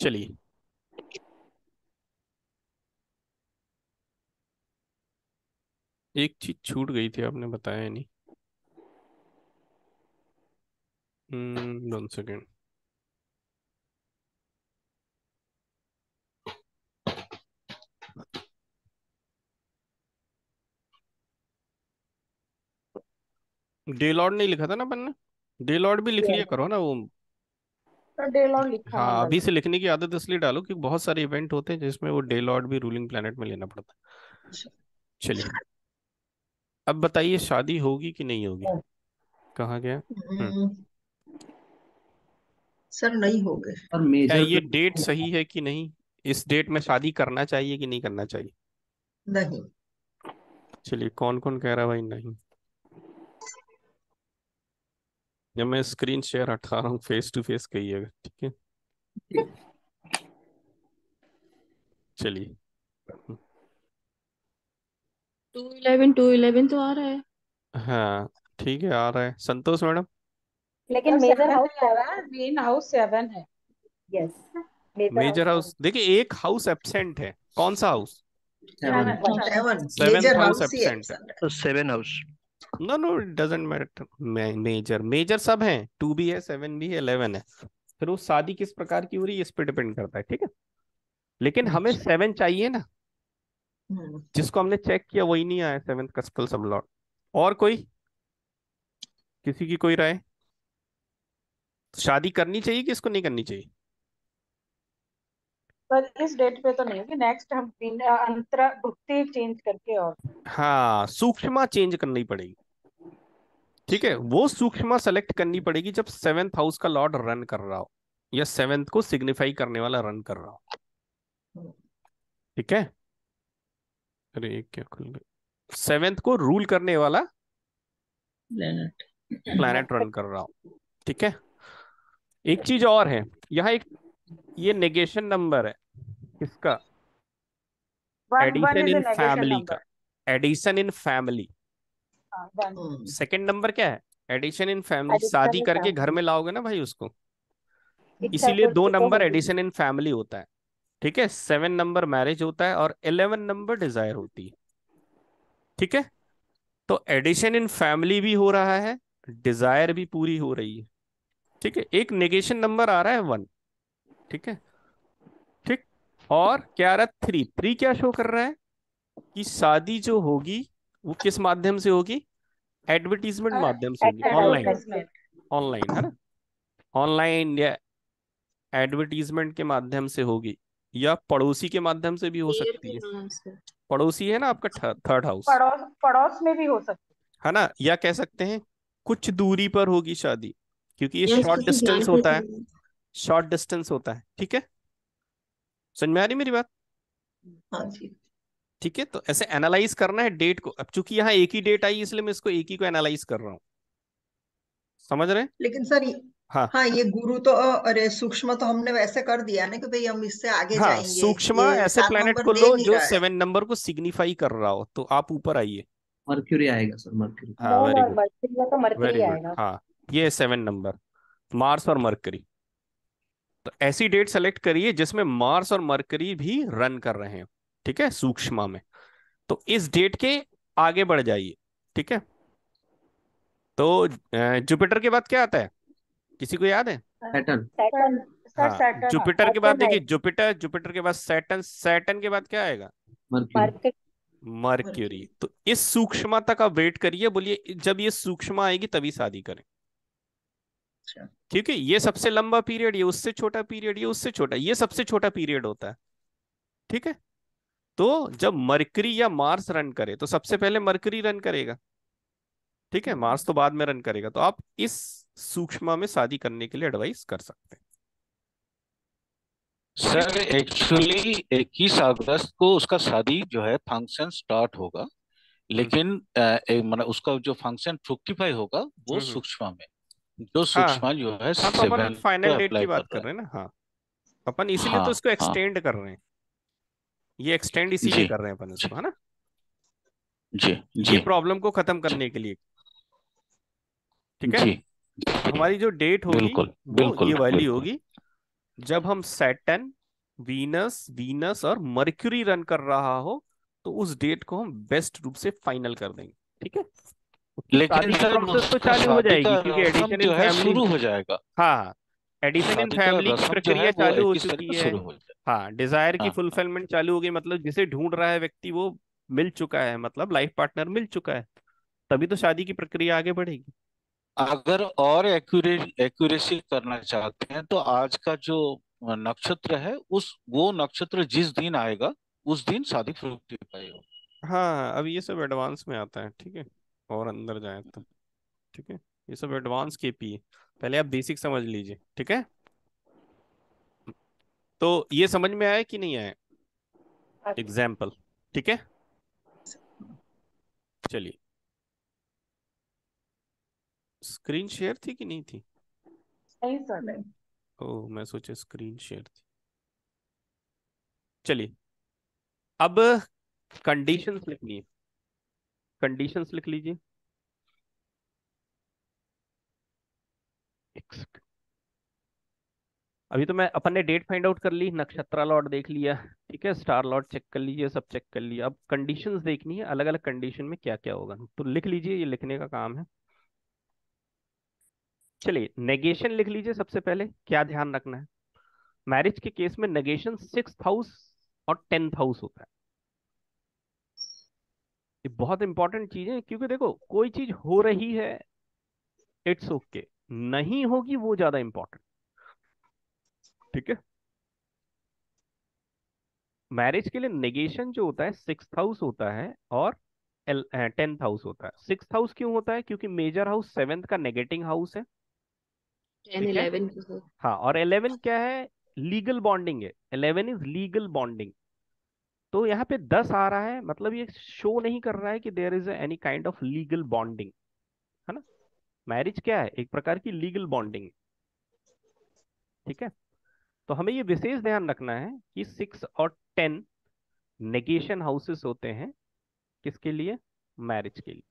चलिए। एक चीज छूट गई थी, आपने बताया नहीं। 1 सेकेंड। डे लॉर्ड नहीं लिखा था ना अपन ने? डे लॉर्ड भी लिख लिया करो ना वो। डे लॉर्ड लिखा हाँ, मंगल। अभी से लिखने की आदत इसलिए डालो कि बहुत सारे इवेंट होते हैं जिसमें वो डे लॉर्ड भी रूलिंग प्लेनेट में लेना पड़ता है। चलिए, अब बताइए शादी होगी कि नहीं होगी? कहाँ गया? सर नहीं हो गए। और क्या मेजर ये डेट सही है कि नहीं? इस डेट में शादी करना चाहिए कि नहीं करना चाहिए? नहीं। चलिए, कौन कौन कह रहा है भाई नहीं? जब मैं स्क्रीन शेयर हटा रहा हूँ, फेस टू फेस कहिएगा, ठीक है? चलिए। 211 तो आ रहा है। हाँ ठीक है, आ रहा है। संतोष मैडम? लेकिन मेजर 7 हाउस नहीं आ रहा है, मेन हाउस 7 है। Yes. Major major house house, देखिए एक हाउस एब्सेंट है। कौन सा house? 7। 7 seventh major house house ही एब्सेंट है। absent है। तो 7 house. No no, it doesn't matter. Major, major सब हैं, 2 भी है, 7 भी है, 11 है। फिर वो शादी किस प्रकार की हो रही है इस पे डिपेंड करता है, ठीक है। लेकिन हमें 7 चाहिए ना। हम्म। जिसको हमने चेक किया वही नहीं आया, 7th कस्पल सब लॉर्ड। और कोई, किसी की कोई राय? शादी करनी चाहिए कि इसको नहीं करनी चाहिए? पर इस डेट पे तो नहीं होगी, नेक्स्ट हम अंतरा भुक्ति चेंज करके और हाँ, सूक्ष्मा चेंज करनी पड़ेगी। ठीक है, वो सूक्ष्मा सेलेक्ट करनी पड़ेगी जब 7th हाउस का लॉर्ड रन कर रहा हो, या 7th को सिग्निफाई करने वाला रन कर रहा हो। ठीक है, अरे ये क्या खुल गया? 7th को रूल करने वाला प्लेनेट। प्लैनेट रन कर रहा हो। ठीक है, एक चीज और है यहाँ, एक ये नेगेशन नंबर है किसका? 1 addition is a in negation family का। Number. Addition in family. 1 second number क्या है? Addition in family. शादी करके घर में लाओगे ना भाई उसको, इसीलिए 2 नंबर एडिशन इन फैमिली होता है। ठीक है, 7 नंबर मैरिज होता है, और 11 नंबर डिजायर होती है। ठीक है, तो एडिशन इन फैमिली भी हो रहा है, डिजायर भी पूरी हो रही है। ठीक है, एक नेगेशन नंबर आ रहा है 1। ठीक है, ठीक। और क्या आ रहा है 3। 3 क्या शो कर रहा है कि शादी जो होगी वो किस माध्यम से होगी, एडवर्टीजमेंट माध्यम से होगी, ऑनलाइन। एडवर्टाइजमेंट। ऑनलाइन है ना, ऑनलाइन या एडवर्टीजमेंट के माध्यम से होगी, या पड़ोसी के माध्यम से भी हो ईयर सकती में है। हाँ सर। पड़ोसी है ना आपका थर्ड हाउस, पड़ोस पड़ोस में भी हो सकती है ना, या कह सकते हैं कुछ दूरी पर होगी शादी, क्योंकि ये या शॉर्ट किसी जान डिस्टेंस होता है, पहचान। शॉर्ट डिस्टेंस होता है। ठीक है, समझ में आ रही मेरी बात? हाँ जी। ठीक है, तो ऐसे एनालाइज करना है डेट को। अब चूंकि यहाँ एक ही डेट आई इसलिए मैं इसको एक ही को एनालाइज कर रहा हूँ। समझ रहे हैं? लेकिन सर हाँ हाँ, ये गुरु तो अरे सूक्ष्म तो हमने वैसे कर दिया ना कि भाई हम इससे आगे हाँ, जाएंगे। सूक्ष्म ये ऐसे 7 प्लेनेट नंबर को दे लो नहीं जो रहा है। 7 नंबर को सिग्निफाई कर रहा हो, तो आप ऊपर आइए। मर्क्यूरी आएगा सर, मर्क्यूरी। हाँ, मून वेरी और गुड, मरकरी, या तो मरकरी वेरी गुड। आएगा। हाँ, ये 7 नंबर, मार्स और मरकरी। तो ऐसी डेट सेलेक्ट करिए जिसमें मार्स और मरकरी भी रन कर रहे हैं। ठीक है, सूक्ष्म में। तो इस डेट के आगे बढ़ जाइए। ठीक है, तो जुपिटर के बाद क्या आता है, किसी को याद है? सैटर्न। सैटर्न। सर हाँ, सैटर्न, जुपिटर के बाद सैटर्न है। देखिए, जुपिटर, जुपिटर के बाद सैटर्न, सैटर्न के बाद क्या आएगा? मर्क्यूरी। मरकरी। मर्क्यूरी। तो इस सूक्ष्मता का वेट करिए, बोलिए जब ये सूक्ष्म आएगी तभी शादी करें। अच्छा। क्योंकि ये सबसे लंबा पीरियड, ये उससे छोटा पीरियड, ये उससे छोटा, ये सबसे छोटा पीरियड होता है। ठीक है, तो जब मरकरी या मार्स रन करे तो सबसे पहले मरकरी रन करेगा। ठीक है, मार्स तो बाद में रन करेगा। तो आप इस सूक्ष्म में शादी करने के लिए एडवाइस कर सकते हैं। सर एक्चुअली 21 अगस्त को उसका शादी जो है फंक्शन स्टार्ट होगा, लेकिन मतलब उसका जो फंक्शन फ्रुक्टिफाई होगा वो हम्म। सूक्ष्म में, जो हाँ सूक्ष्म जो है हाँ, तो अपन 7 पे फाइनल डेट की अप्लाई कर बात कर रहा है। रहे हैं ना। हाँ, अपन इसीलिए तो हाँ इसको हाँ। एक्सटेंड कर रहे हैं, ये एक्सटेंड इसीलिए जी कर रहे हैं अपन जी इसको, है ना, जी ये जी प्रॉब्लम को खत्म करने के लिए। ठीक है, जी। तो हमारी जो डेट होगी बिल्कुल वो ये बिल्कुल वाली बिल्कुल। होगी जब हम सैटर्न, वीनस, वीनस और मर्क्यूरी रन कर रहा हो, तो उस डेट को हम बेस्ट रूप से फाइनल कर देंगे। ठीक है, उसकी लेकिन शादी की सर प्रोसेस तो उसका चालू हो शादी जाएगी का क्योंकि रस्म एडिशन इन जो है फैमिली। शुरू हो जाएगा। हाँ, एडिशन इन शादी का फैमिली की रस्म जो है प्रक्रिया वो चालू हो 21 तारीख चुकी को है। शुरू हो जाएगा। हाँ, डिजायर की हाँ हाँ। फुलफिलमेंट चालू हो गई, मतलब जिसे ढूंढ रहा है व्यक्ति वो मिल चुका है, मतलब लाइफ पार्टनर मिल चुका है, तभी तो शादी की प्रक्रिया आगे बढ़ेगी। अगर और एक्यूरेसी करना चाहते हैं तो आज का जो नक्षत्र है, उस वो नक्षत्र जिस दिन आएगा उस दिन शादी फ्रुक्टिफाई होगा। हाँ, अब ये सब एडवांस में आता है। ठीक है, और अंदर जाए तो ठीक है, ये सब एडवांस केपी है, पहले आप बेसिक समझ लीजिए। ठीक है, तो ये समझ में आया कि नहीं आया एग्जाम्पल? ठीक है, चलिए, स्क्रीन शेयर थी कि नहीं थी? नहीं सर। नहीं। ओह, मैं सोचा स्क्रीन शेयर थी। चलिए, अब कंडीशंस लिखनी है, कंडीशंस लिख लीजिए। एक सेकंड। अभी तो मैं अपन ने डेट फाइंड आउट कर ली, नक्षत्र लॉट देख लिया, ठीक है, स्टार लॉट चेक कर लीजिए, सब चेक कर लिया। अब कंडीशंस देखनी है, अलग अलग कंडीशन में क्या क्या होगा, तो लिख लीजिए, ये लिखने का काम है। चलिए, नेगेशन लिख लीजिए। सबसे पहले क्या ध्यान रखना है, मैरिज के केस में नेगेशन 6th हाउस और 10th हाउस होता है। ये बहुत इंपॉर्टेंट चीज है, क्योंकि देखो कोई चीज हो रही है, इट्स ओके, नहीं होगी वो ज्यादा इंपॉर्टेंट। ठीक है, मैरिज के लिए नेगेशन जो होता है 6th हाउस होता है और 10th हाउस होता है। 6th हाउस क्यों होता है, क्योंकि मेजर हाउस 7th का नेगेटिंग हाउस है। 10 ठीक है, 11 की सर। हाँ, और 11 क्या है, लीगल बॉन्डिंग है, 11 इज लीगल बॉन्डिंग। तो यहाँ पे 10 आ रहा है, मतलब ये शो नहीं कर रहा है कि there is any kind of legal bonding, है ना। मैरिज क्या है, एक प्रकार की लीगल बॉन्डिंग। ठीक है, तो हमें ये विशेष ध्यान रखना है कि 6 और 10 नेगेशन हाउसेस होते हैं, किसके लिए, मैरिज के लिए।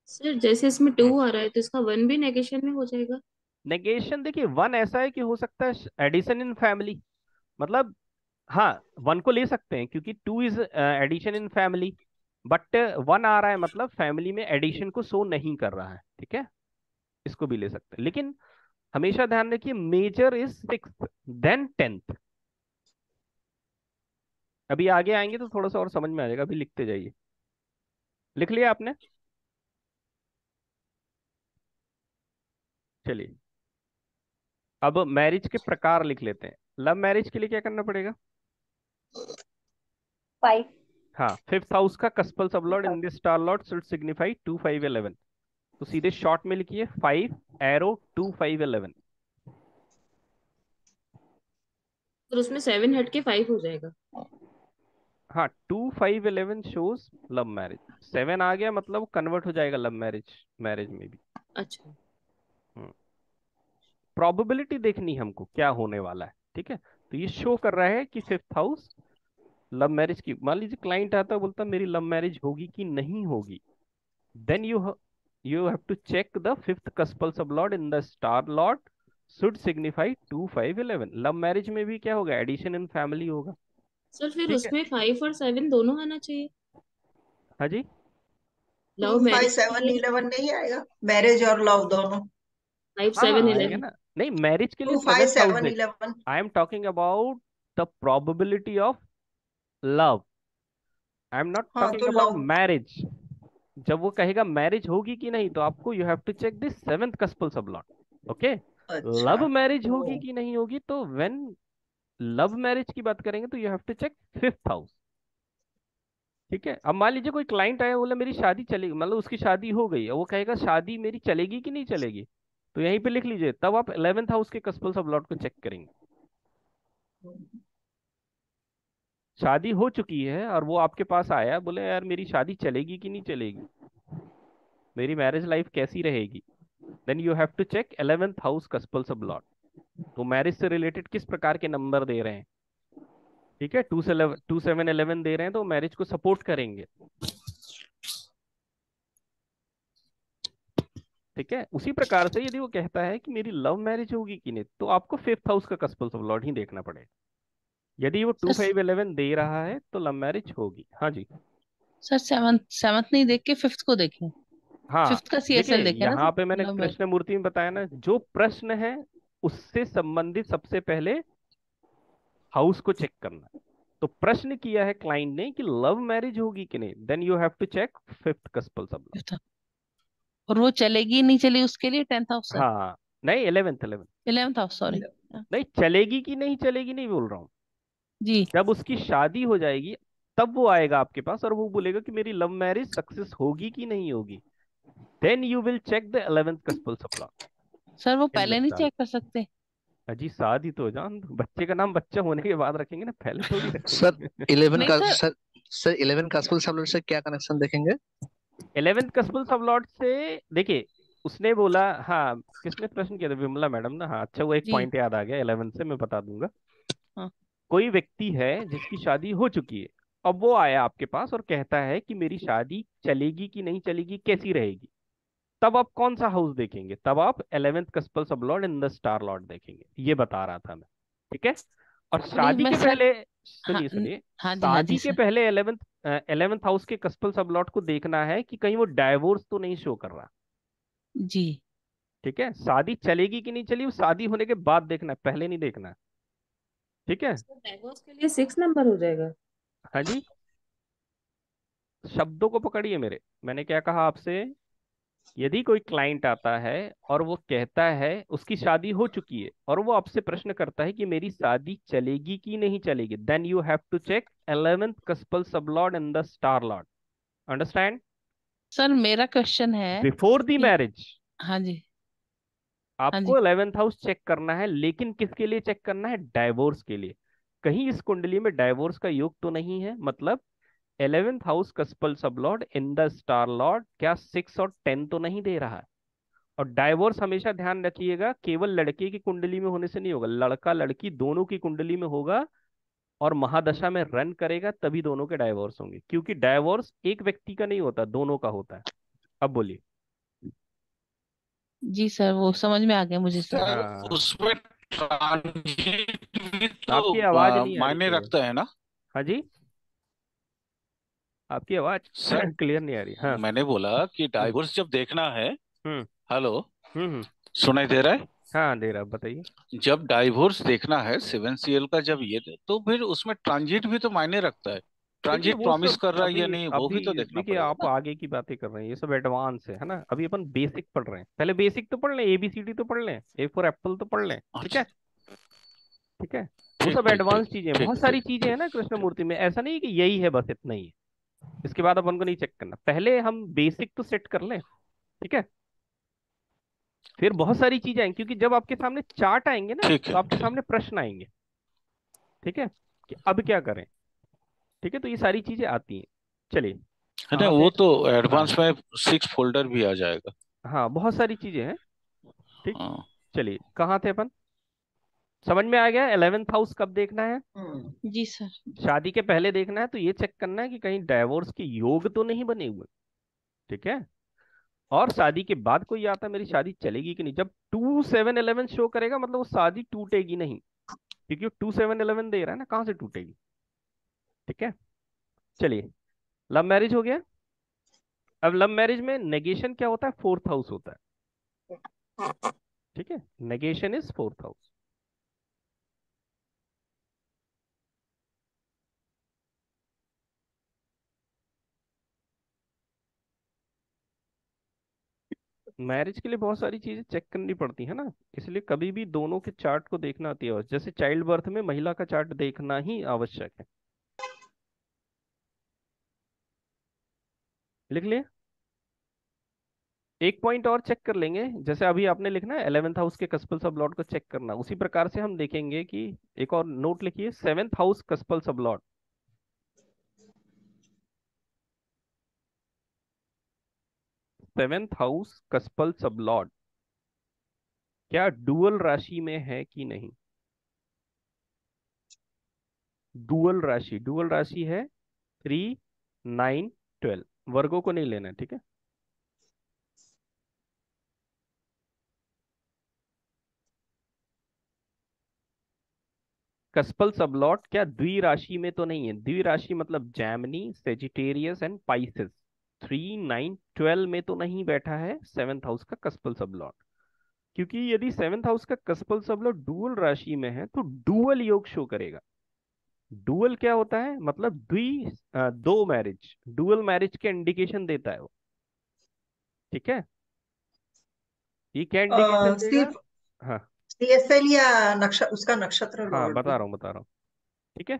सर जैसे इसमें 2 आ रहा है तो इसका 1 भी नेगेशन में हो जाएगा। नेगेशन देखिए, 1 ऐसा है कि हो सकता है एडिशन इन फैमिली, मतलब हाँ 1 को ले सकते हैं क्योंकि 2 is addition in family. But 1 आ रहा है मतलब फैमिली में एडिशन को शो नहीं कर रहा है, ठीक है, इसको भी ले सकते हैं। लेकिन हमेशा ध्यान रखिए major is 6th then 10th। अभी आगे आएंगे तो थोड़ा सा और समझ में आ जाएगा, अभी लिखते जाइए। लिख लिया आपने? चलिए अब मैरिज के प्रकार लिख लेते हैं। लव मैरिज के लिए क्या करना पड़ेगा? 5। हाँ, 5th हाउस का कस्पल sublord in this star lord should signify 2 5 11। तो सीधे शॉर्ट में लिखिए 5 एरो 2 5 11। तो उसमें 7 हट के 5 हो जाएगा। हाँ, 2 5 11 शोज लव मैरिज। 7 आ गया मतलब कन्वर्ट हो जाएगा लव मैरिज, मैरिज में भी। अच्छा। प्रोबेबिलिटी देखनी है हमको क्या होने वाला है, ठीक है। तो ये शो कर रहा है कि 5th हाउस लव मैरिज की। मान लीजिए क्लाइंट आता है बोलता मेरी लव मैरिज होगी कि नहीं होगी, then you have to check the 5th cuspal sublord in the star lord should signify 2 5 11। Love marriage में भी क्या होगा? एडिशन इन फैमिली होगा, सर फिर ठीक है। उसमें 5 और 7 दोनों आना चाहिए। हाँ जी, 2 लव 5 मैरिज के 7 लिए 11 नहीं आएगा? मैरिज और लव दोनों। 5 हाँ 7 हाँ आएंगे 11। ना। नहीं, मैरिज के लिए 2 5 7th हाउस 7 देख। 11। I am talking about the probability of love, I am not हाँ टॉकिंग तो अबाउट लव। मैरिज। जब वो कहेगा मैरिज होगी कि नहीं तो आपको you have to check this 7th cuspal sublord, okay. अच्छा। Love marriage oh. होगी कि नहीं होगी तो व्हेन लव मैरिज की बात करेंगे तो you have to check 5th house, ठीक है। अब मान लीजिए कोई क्लाइंट आया बोला मेरी शादी चलेगी, मतलब उसकी शादी हो गई है, वो कहेगा शादी मेरी चलेगी कि नहीं चलेगी, तो यहीं पे लिख लीजिए, तब आप 11th हाउस के कस्पल सबलॉट को चेक करेंगे। शादी हो चुकी है और वो आपके पास आया बोले यार मेरी शादी चलेगी कि नहीं चलेगी, मेरी मैरिज लाइफ कैसी रहेगी, then you have to check 11th house cuspal sublord. तो मैरिज से रिलेटेड किस प्रकार के नंबर दे रहे हैं, ठीक है, 2 से 11 2 7 11 दे रहे हैं तो मैरिज को सपोर्ट करेंगे, ठीक है। उसी प्रकार से यदि वो कहता है कि मेरी लव मैरिज होगी कि नहीं तो आपको 5th हाउस का कस्पल सबलॉट ही देखना पड़ेगा। यदि वो 2 सर 5 11 दे रहा है तो लव मैरिज होगी। हाँ जी। सर सेवंथ सेवंथ नहीं देख के फिफ्थ को देखें। हाँ, फिफ्थ का देखिए सीएसएल देखे ना यहाँ सर। पे मैंने लव मैरिज। कृष्ण मूर्ति में बताया ना, जो प्रश्न है उससे संबंधित सबसे पहले हाउस को चेक करना है। तो प्रश्न किया है क्लाइंट ने कि लव मैरिज होगी कि नहीं, then you have to check 5th cuspal sublord. Fifth. और वो चलेगी नहीं चलेगी उसके लिए 10th हाउस सर। हाँ, नहीं 11th 11th हाउस सॉरी। नहीं, चलेगी कि नहीं चलेगी नहीं बोल रहा हूँ, जी जब उसकी शादी हो जाएगी तब वो आएगा आपके पास और वो बोलेगा कि मेरी लव मैरिज सक्सेस होगी कि नहीं होगी, then you will check the 11th cuspal sublord sir वो इन द पहले नहीं स्टार। चेक कर सकते। अजी शादी तो जान दो, बच्चे का नाम बच्चा होने के बाद रखेंगे ना, पहले थोड़ी सर रखेंगे। 11 नहीं का सर। सर 11 का स्कूल सब से क्या कनेक्शन देखेंगे? 11th कस्बल सबलॉट से देखिए, उसने बोला, हाँ किसने प्रश्न किया था, विमला मैडम ना, हाँ अच्छा वो एक जी पॉइंट याद आ गया 11 से, मैं बता दूंगा। हाँ कोई व्यक्ति है जिसकी शादी हो चुकी है, अब वो आया आपके पास और कहता है कि मेरी शादी चलेगी कि नहीं चलेगी, कैसी रहेगी, तब आप कौन सा हाउस देखेंगे? तब आप 11th cuspal sublord in the star Lord देखेंगे, ये बता रहा था मैं, ठीक है। और नहीं शादी मैं के सर। पहले हाँ सुनिए, हाँ जी शादी के सर। पहले 11th हाउस के कस्पल सबलॉर्ड को देखना है कि कहीं वो डाइवोर्स तो नहीं शो कर रहा, जी ठीक है। शादी चलेगी कि नहीं चली वो शादी होने के बाद देखना है, पहले नहीं देखना है, ठीक है। डाइवोर्स के लिए 6 नंबर हो जाएगा। हाँ जी, शब्दों को पकड़िए मेरे, मैंने क्या कहा आपसे, यदि कोई क्लाइंट आता है और वो कहता है उसकी शादी हो चुकी है और वो आपसे प्रश्न करता है कि मेरी शादी चलेगी कि नहीं चलेगी, then you have to check 11th cuspal sublord in the star lord, understand. Sir मेरा क्वेश्चन है बिफोर द कि मैरिज हाँ जी हाँ आपको जी 11th हाउस चेक करना है, लेकिन किसके लिए चेक करना है? डाइवोर्स के लिए। कहीं इस कुंडली में डाइवोर्स का योग तो नहीं है, मतलब 11th house cuspal sublord in the star Lord क्या 6 और 10 तो नहीं दे रहा है। और डाइवोर्स हमेशा ध्यान रखिएगा केवल लड़के की कुंडली में होने से नहीं होगा, लड़का लड़की दोनों की कुंडली में होगा और महादशा में रन करेगा तभी दोनों के डाइवोर्स होंगे, क्योंकि डाइवोर्स एक व्यक्ति का नहीं होता, दोनों का होता है। अब बोलिए। जी सर वो समझ में आ गया मुझे सर। सर हाँ, उसमें ट्रांजिट भी आपकी तो आवाज नहीं आ रही मायने क्लियर। रखता है ना। हाँ जी, आपकी आवाज सर क्लियर नहीं आ रही। हाँ। मैंने बोला कि हम्म डाइवोर्स जब देखना है। हम्म हेलो, हम्म। सुनाई दे रहा है? हाँ दे रहा, बताइए। जब डाइवोर्स देखना है 7CL का, जब ये तो फिर उसमें ट्रांजिट भी तो मायने रखता है। देखिए ट्रांजिट वो प्रॉमिस सब कर रहा है अभी या नहीं, वो अभी भी तो देखना देखिए, पड़ेगा आप ना। आगे की बातें कर रहे हैं, ये सब एडवांस है ना। अभी अपन बेसिक पढ़ रहे हैं, पहले बेसिक तो पढ़ लें, ABCD तो पढ़ लें, A फॉर एप्पल तो पढ़ लें, ठीक है। अच्छा, ठीक है। वो ठीक सब ठीक ठीक एडवांस चीजें हैं, ठीक बहुत सारी ठीक चीजें ठीक। हैं ना कृष्णमूर्ति में, ऐसा नहीं है कि यही है बस इतना ही है। इसके बाद अपन को नहीं चेक करना, पहले हम बेसिक तो सेट कर लें, ठीक है। फिर बहुत सारी चीजें आएंगी, क्योंकि जब आपके सामने चार्ट आएंगे ना ठीक तो है, आपके ठीक सामने प्रश्न आएंगे, ठीक है, कि अब क्या करें। ठीक है, तो ये सारी चीजें आती हैं। चलिए, है ना। कहाँ थे। वो तो हाँ एडवांस में 6 फोल्डर भी आ जाएगा। हाँ, बहुत सारी चीजें हैं। ठीक। हाँ। चलिए, कहाँ थे अपन। समझ में आ गया 11th हाउस कब देखना है। जी सर। शादी के पहले देखना है, तो ये चेक करना है कि कहीं डाइवोर्स के योग तो नहीं बने हुए, ठीक है। और शादी के बाद कोई आता, मेरी शादी चलेगी कि नहीं, जब 2 7 11 शो करेगा मतलब वो शादी टूटेगी नहीं, क्योंकि वो 2 7 11 दे रहा है ना, कहाँ से टूटेगी। ठीक है। चलिए, लव मैरिज हो गया। अब लव मैरिज में नेगेशन क्या होता है, 4th हाउस होता है, ठीक है। Negation is 4th house. Marriage के लिए बहुत सारी चीजें चेक करनी पड़ती है ना, इसलिए कभी भी दोनों के चार्ट को देखना अति आवश्यक, जैसे चाइल्ड बर्थ में महिला का चार्ट देखना ही आवश्यक है। लिख लिया। एक पॉइंट और चेक कर लेंगे, जैसे अभी आपने लिखना है 11th हाउस के कस्पल सब लॉर्ड को चेक करना, उसी प्रकार से हम देखेंगे कि एक और नोट लिखिए, 7th हाउस कस्पल सब लॉर्ड। 7th हाउस कस्पल सब लॉर्ड क्या डुअल राशि में है कि नहीं। डुअल राशि है 3 9 12, वर्गों को नहीं लेना है, ठीक है। कस्पल सबलॉट क्या द्विराशि में तो नहीं है, द्विराशि मतलब जैमिनी सेजिटेरियस एंड पाइसेस, 3 9 12 में तो नहीं बैठा है 7th हाउस का कस्पल सबलॉट। क्योंकि यदि 7th हाउस का कस्पल सबलॉट डुअल राशि में है तो डुअल योग शो करेगा। डुअल क्या होता है, मतलब दो मैरिज, डुअल मैरिज के इंडिकेशन देता है वो, ठीक है। ये क्या इंडिकेशन देगा। सिर्फ हाँ CSL या उसका नक्षत्र हाँ, लॉर्ड भी। बता रहा हूँ, ठीक है।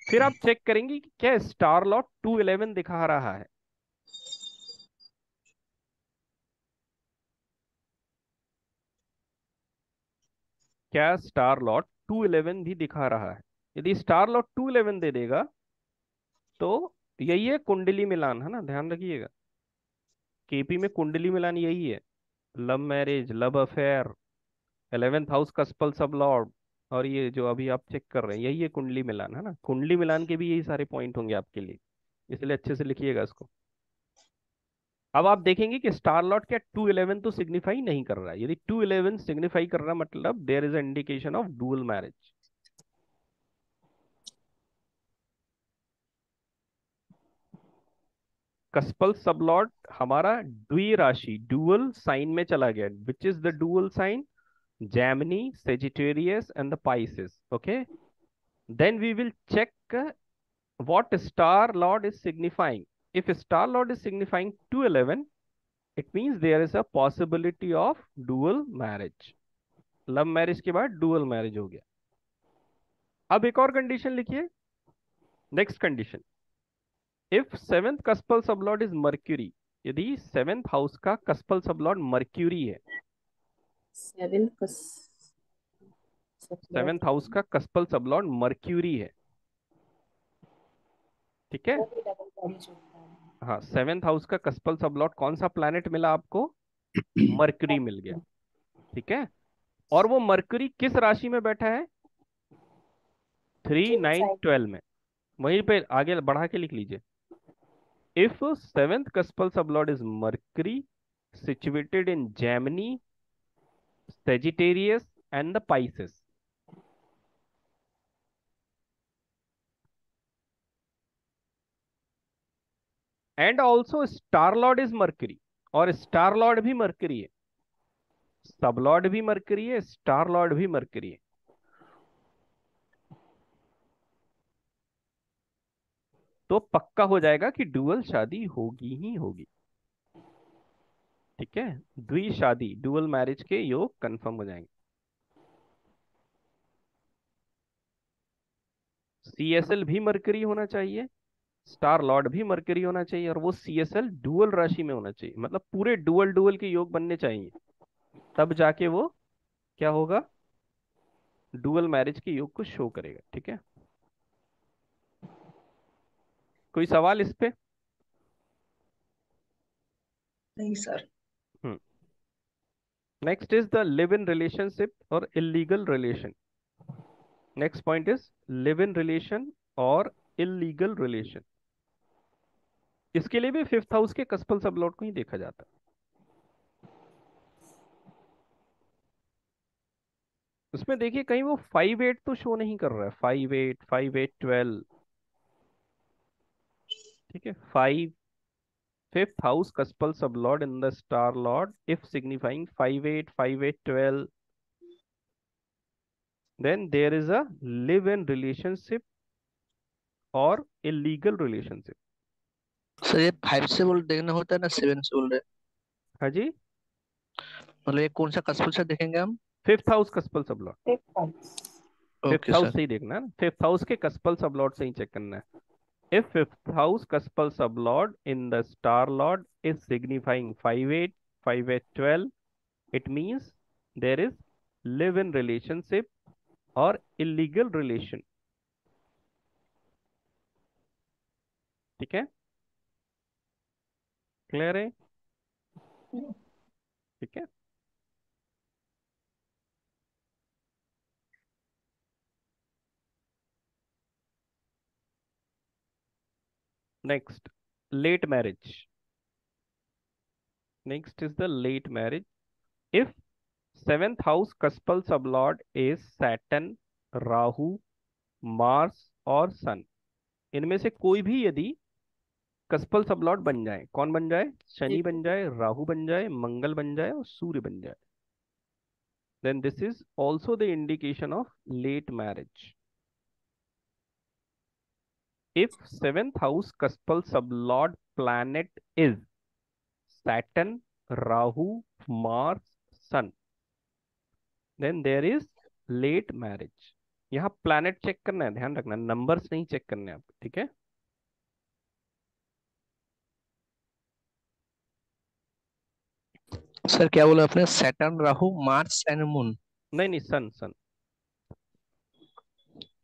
फिर आप चेक करेंगे कि क्या स्टार लॉट 2 11 दिखा रहा है। क्या स्टार लॉट 2 11 भी दिखा रहा है। यदि स्टार लॉट 2 11 दे देगा तो यही है कुंडली मिलान, है ना, ध्यान रखिएगा। KP में कुंडली मिलान यही है, love marriage, love affair, 11th house का स्पल सब लॉर्ड, और ये जो अभी आप चेक कर रहे हैं यही है कुंडली मिलान, है ना। कुंडली मिलान के भी यही सारे पॉइंट होंगे आपके लिए, इसलिए अच्छे से लिखिएगा इसको। अब आप देखेंगे कि स्टार लॉट क्या 2 11 तो सिग्निफाई नहीं कर रहा है। यदि 2 11 सिग्निफाई कर रहा मतलब there is indication of dual marriage. Cuspal sublord हमारा द्विराशि डुअल साइन में चला गया, which is the dual sign, Gemini, Sagittarius and the Pisces, okay. Then we will check what star lord is signifying. If star lord is signifying 2 11, it means there is a possibility of dual marriage. Love marriage के बाद dual marriage हो गया। अब एक और condition लिखिए, next condition, if 7th कस्पल sublord is mercury. यदि 7th house का कस्पल सबलॉर्ड मर्क्यूरी है, 7th हाउस का कस्पल सबलॉर्ड मर्क्यूरी है, ठीक है। वो भी डबल मैरिज होता है। हाँ, 7th हाउस का कस्पल सबलॉर्ड कौन सा प्लैनेट मिला आपको, मर्क्यूरी मिल गया, ठीक है। और वो मर्क्यूरी किस राशि में बैठा है, 3 9 12 में। वहीं पे आगे बढ़ा के लिख लीजिए, if 7th कस्पल sublord is mercury situated in Gemini Sagittarius and the Pisces. And also star lord is mercury, और स्टार लॉर्ड भी मर्करी है, सब लॉर्ड भी मर्करी है, स्टार लॉर्ड भी मर्करी है। तो पक्का हो जाएगा कि डुअल शादी होगी ही होगी। ठीक है, द्वि शादी डुअल मैरिज के योग कंफर्म हो जाएंगे। सीएसएल भी मरकरी होना चाहिए, स्टार लॉर्ड भी मरकरी होना चाहिए, और वो सीएसएल डुअल राशि में होना चाहिए, मतलब पूरे डुअल डुअल के योग बनने चाहिए, तब जाके वो क्या होगा, डुअल मैरिज के योग को शो करेगा। ठीक है, कोई सवाल इस पे? नहीं sir. Next is the live in relationship और illegal relation. Next point is live in relation और इलीगल रिलेशन। इसके लिए भी फिफ्थ हाउस के कस्पल सबलॉट को ही देखा जाता है। उसमें देखिए कहीं वो 5-8 तो शो नहीं कर रहा है, 5-8 5-8 12। ठीक है, 5 fifth house cuspal sublord in the star Lord if signifying 5-8 5-8 12, then there is a live in relationship और illegal relationship। सर ये 5 से बोल देखना होता है ना 7 से बोल रहे हैं? हाँ जी, मतलब ये कौन सा कस्पल से देखेंगे हम? Fifth house cuspal sublord, fifth okay house sir. से ही देखना है ना, फिफ्थ हाउस के कस्पल सबलॉर्ड से ही चेक करना है। If fifth house cuspal sublord in the star lord is signifying 5-8 5-8 12, it means there is live in relationship और इलीगल रिलेशन। ठीक है, क्लियर है? ठीक है, next late marriage. Next is the late marriage. If seventh house cuspal sublord is Saturn, Rahu, Mars और sun, इनमें से कोई भी यदि कस्पल सबलॉर्ड बन जाए, कौन बन जाए? शनि बन जाए, राहु बन जाए, मंगल बन जाए और सूर्य बन जाए, then this is also the indication of late marriage. If seventh house cuspal sublord planet is Saturn, Rahu, Mars, Sun, then there is late marriage. यहाँ प्लैनेट चेक करना है, ध्यान रखना, नंबर्स नहीं चेक करने हैं आपको। ठीक है, सर क्या बोला आपने? Saturn, Rahu, Mars and moon? नहीं नहीं, सन सन।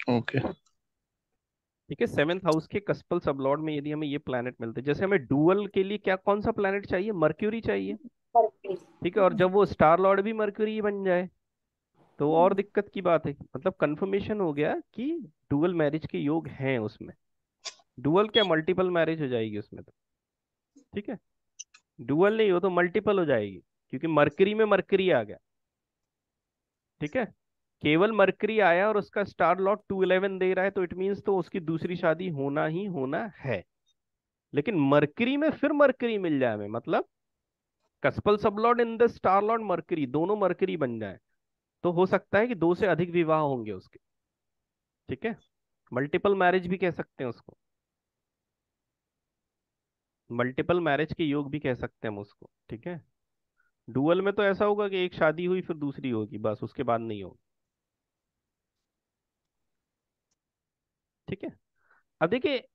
ओके। ठीक है, सेवेंथ हाउस के कस्पल सबलॉर्ड में यदि हमें ये प्लैनेट मिलते हैं, जैसे हमें डुअल के लिए क्या कौन सा प्लैनेट चाहिए? मर्क्यूरी चाहिए। ठीक है, और जब वो स्टार लॉर्ड भी मर्क्यूरी बन जाए तो और दिक्कत की बात है, मतलब कंफर्मेशन हो गया कि डुअल मैरिज के योग हैं उसमें। डुअल क्या, मल्टीपल मैरिज हो जाएगी उसमें तो। ठीक है, डुअल नहीं हो तो मल्टीपल हो जाएगी, क्योंकि मरकरी में मरकरी आ गया। ठीक है, केवल मरकरी आया और उसका स्टार लॉर्ड 211 दे रहा है, तो इट मीन्स तो उसकी दूसरी शादी होना ही होना है। लेकिन मरकरी में फिर मरकरी मिल जाए हमें, मतलब कस्पल sublord in the star Lord mercury, दोनों मरकरी बन जाए, तो हो सकता है कि 2 से अधिक विवाह होंगे उसके। ठीक है, मल्टीपल मैरिज भी कह सकते हैं उसको, मल्टीपल मैरिज के योग भी कह सकते हैं हम उसको। ठीक है, डुअल में तो ऐसा होगा कि एक शादी हुई फिर दूसरी होगी, बस उसके बाद नहीं होगी। ठीक है, अब देखिए,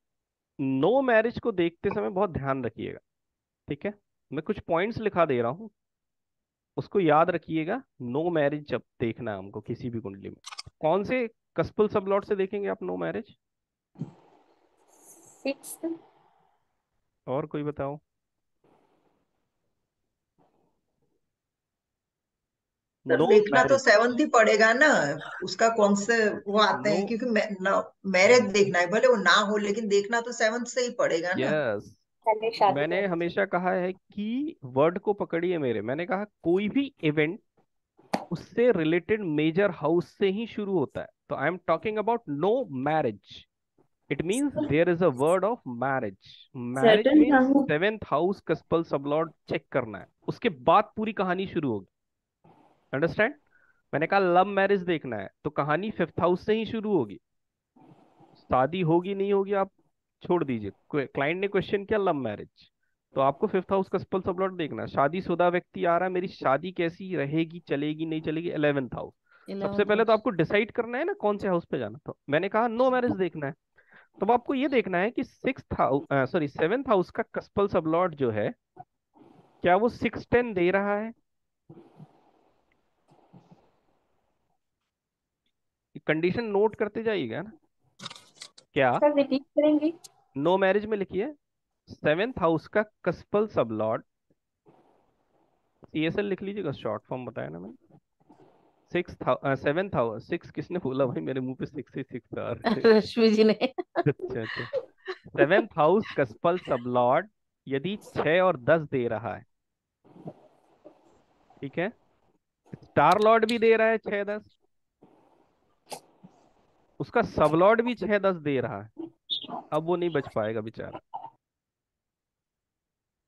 नो मैरिज को देखते समय बहुत ध्यान रखिएगा। ठीक है, मैं कुछ पॉइंट्स लिखा दे रहा हूँ, उसको याद रखिएगा। नो मैरिज जब देखना है हमको किसी भी कुंडली में, कौन से कस्पल सबलॉट से देखेंगे आप नो मैरिज? 6th। और कोई बताओ? सर नो देखना तो मैरिज, 7th ही पड़ेगा ना, उसका कौन से वो आते नो, हैं, क्योंकि मैरिज देखना है, भले वो ना हो लेकिन देखना तो 7th से ही पड़ेगा ना। यस, पहले शादी मैंने कर। हमेशा कहा है कि वर्ड को पकड़िए मेरे, मैंने कहा कोई भी इवेंट उससे रिलेटेड मेजर हाउस से ही शुरू होता है, तो I am talking about no marriage. It means there is a word of marriage. Marriage Saturn means Rahu. 7th house cuspal sublord check करना है, उसके बाद पूरी कहानी शुरू होगी। अंडरस्टैंड? मैंने कहा लव मैरिज देखना है तो कहानी 5th हाउस से ही शुरू होगी। शादी होगी नहीं होगी आप छोड़ दीजिए, क्लाइंट ने क्वेश्चन किया लव मैरिज, तो आपको 5th हाउस कस्पल सबलॉर्ड देखना है। शादीशुदा व्यक्ति आ रहा है, मेरी शादी कैसी रहेगी, चलेगी नहीं चलेगी, 11th हाउस। सबसे 11th पहले तो हाउस। आपको डिसाइड करना है ना कौन से हाउस पे जाना। तो मैंने कहा नो मैरिज देखना है, तो अब आपको ये देखना है कि 7th हाउस का कस्पल सबलॉर्ड जो है, क्या वो 6-10 दे रहा है। कंडीशन नोट करते जाइएगा ना। क्या सर रिपीट करेंगे? नो मैरिज में लिखिए 7th हाउस का कस्पल सबलॉर्ड, CSL लिख लीजिएगा, शॉर्ट फॉर्म बताया ना मैंने। 7th हाउस, 6 किसने बोला भाई, मेरे मुंह पे 6 ही 6 आ रहे हैं। रश्मि जी ने। अच्छा अच्छा। 7th हाउस कस्पल सबलॉर्ड यदि 6 और 10 दे रहा है, ठीक है, स्टार लॉर्ड भी दे रहा है 6-10, उसका सबलॉर्ड भी 6-10 दे रहा है, अब वो नहीं बच पाएगा बेचारा।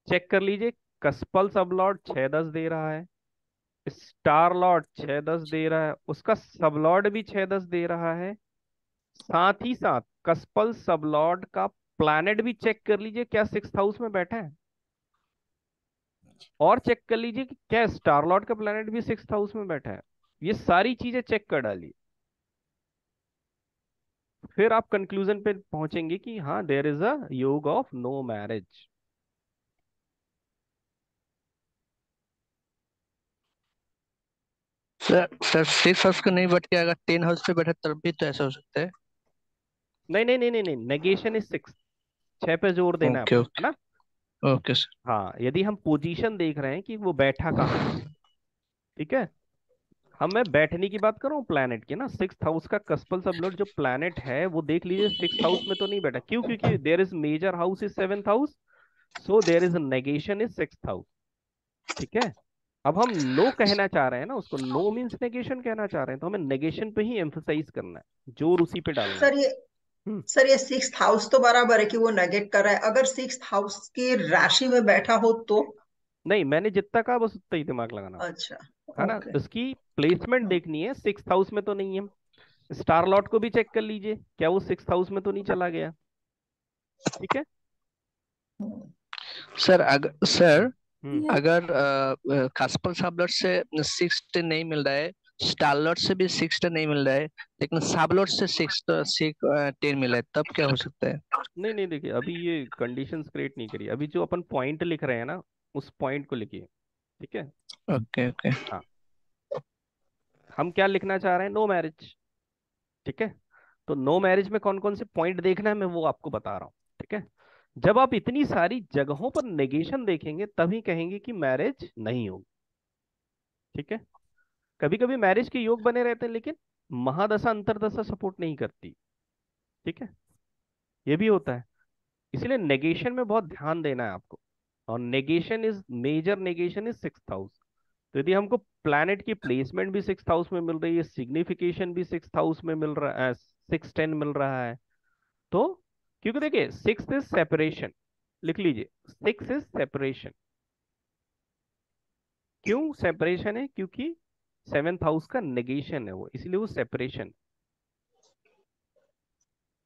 चेक कर लीजिए, कस्पल सबलॉर्ड 6-10 दे रहा है, स्टार लॉर्ड 6-10 दे रहा है, उसका सबलॉर्ड भी 6-10 दे रहा है, साथ ही साथ कस्पल सबलॉर्ड का प्लैनेट भी चेक कर लीजिए क्या 6th हाउस में बैठा है, और चेक कर लीजिए कि क्या स्टार लॉर्ड का प्लैनेट भी 6th हाउस में बैठा है। ये सारी चीजें चेक कर डालिए, फिर आप कंक्लूजन पे पहुंचेंगे कि हाँ there is a yog of no marriage. Sir sir 6 house को नहीं बैठ के अगर 10 हाउस पे बैठे तब भी तो ऐसा हो सकता है। नहीं नहीं नहीं नहीं नहीं, नेगेशन इज 6, 6 पे जोर देना है ओके अपन, है ओके। ना। Okay sir. हाँ, यदि हम पोजीशन देख रहे हैं कि वो बैठा कहाँ है, ठीक है, हम मैं बैठने की बात कर रहा हूँ प्लैनेट की ना। 6th हाउस का कस्पल सबलॉर्ड जो प्लैनेट है वो देख लीजिए 6th हाउस में तो नहीं बैठा, क्यों, क्योंकि there is major house is 7th house, so there is negation is 6th house. ठीक है, अब हम नो कहना चाह रहे हैं ना, उसको नो मीन्स नेगेशन कहना चाह रहे हैं, तो हमें नेगेशन पे ही एम्फसाइज करना है, जोर उसी पे डालना है। सर ये हम्म। सर ये 6th हाउस तो बराबर है कि वो नेगेट कर रहा है, अगर 6th हाउस की राशि में बैठा हो तो। नहीं, मैंने जितना कहा बस उतना ही दिमाग लगाना, अच्छा। है ना। ओके। इसकी प्लेसमेंट देखनी है, 6th हाउस में तो नहीं है। स्टार लॉर्ड को भी चेक कर लीजिए, क्या वो 6th हाउस में तो नहीं चला गया। ठीक है। सर हम्म। अगर कास्पल साबलट से 6 10 नहीं मिल रहा है, स्टारलॉट से भी 6 10 नहीं मिल रहा है, लेकिन साबलॉट से 6 10 मिला है, तब क्या हो सकता है? नहीं नहीं, देखिए अभी ये कंडीशंस क्रिएट नहीं करी, अभी जो अपन पॉइंट लिख रहे हैं ना उस पॉइंट को लिखिए। ठीक है। Okay okay. हाँ, हम क्या लिखना चाह रहे हैं, नो मैरिज। ठीक है, तो नो मैरिज में कौन कौन से पॉइंट देखना है मैं वो आपको बता रहा हूँ। ठीक है, जब आप इतनी सारी जगहों पर नेगेशन देखेंगे तभी कहेंगे कि मैरिज नहीं होगी। ठीक है, कभी कभी मैरिज के योग बने रहते हैं लेकिन महादशा अंतरदशा सपोर्ट नहीं करती। ठीक है, ये भी होता है, इसलिए नेगेशन में बहुत ध्यान देना है आपको। और negation is major, negation is 6th house. तो यदि हमको प्लैनेट की प्लेसमेंट भी 6th हाउस में मिल रही है, सिग्निफिकेशन भी 6th हाउस में मिल रहा है, 6-10 मिल रहा है, तो क्योंकि देखिए 6th इज सेपरेशन, लिख लीजिए 6 इज सेपरेशन। क्यों सेपरेशन है, क्योंकि 7th हाउस का नेगेशन है वो, इसलिए वो सेपरेशन।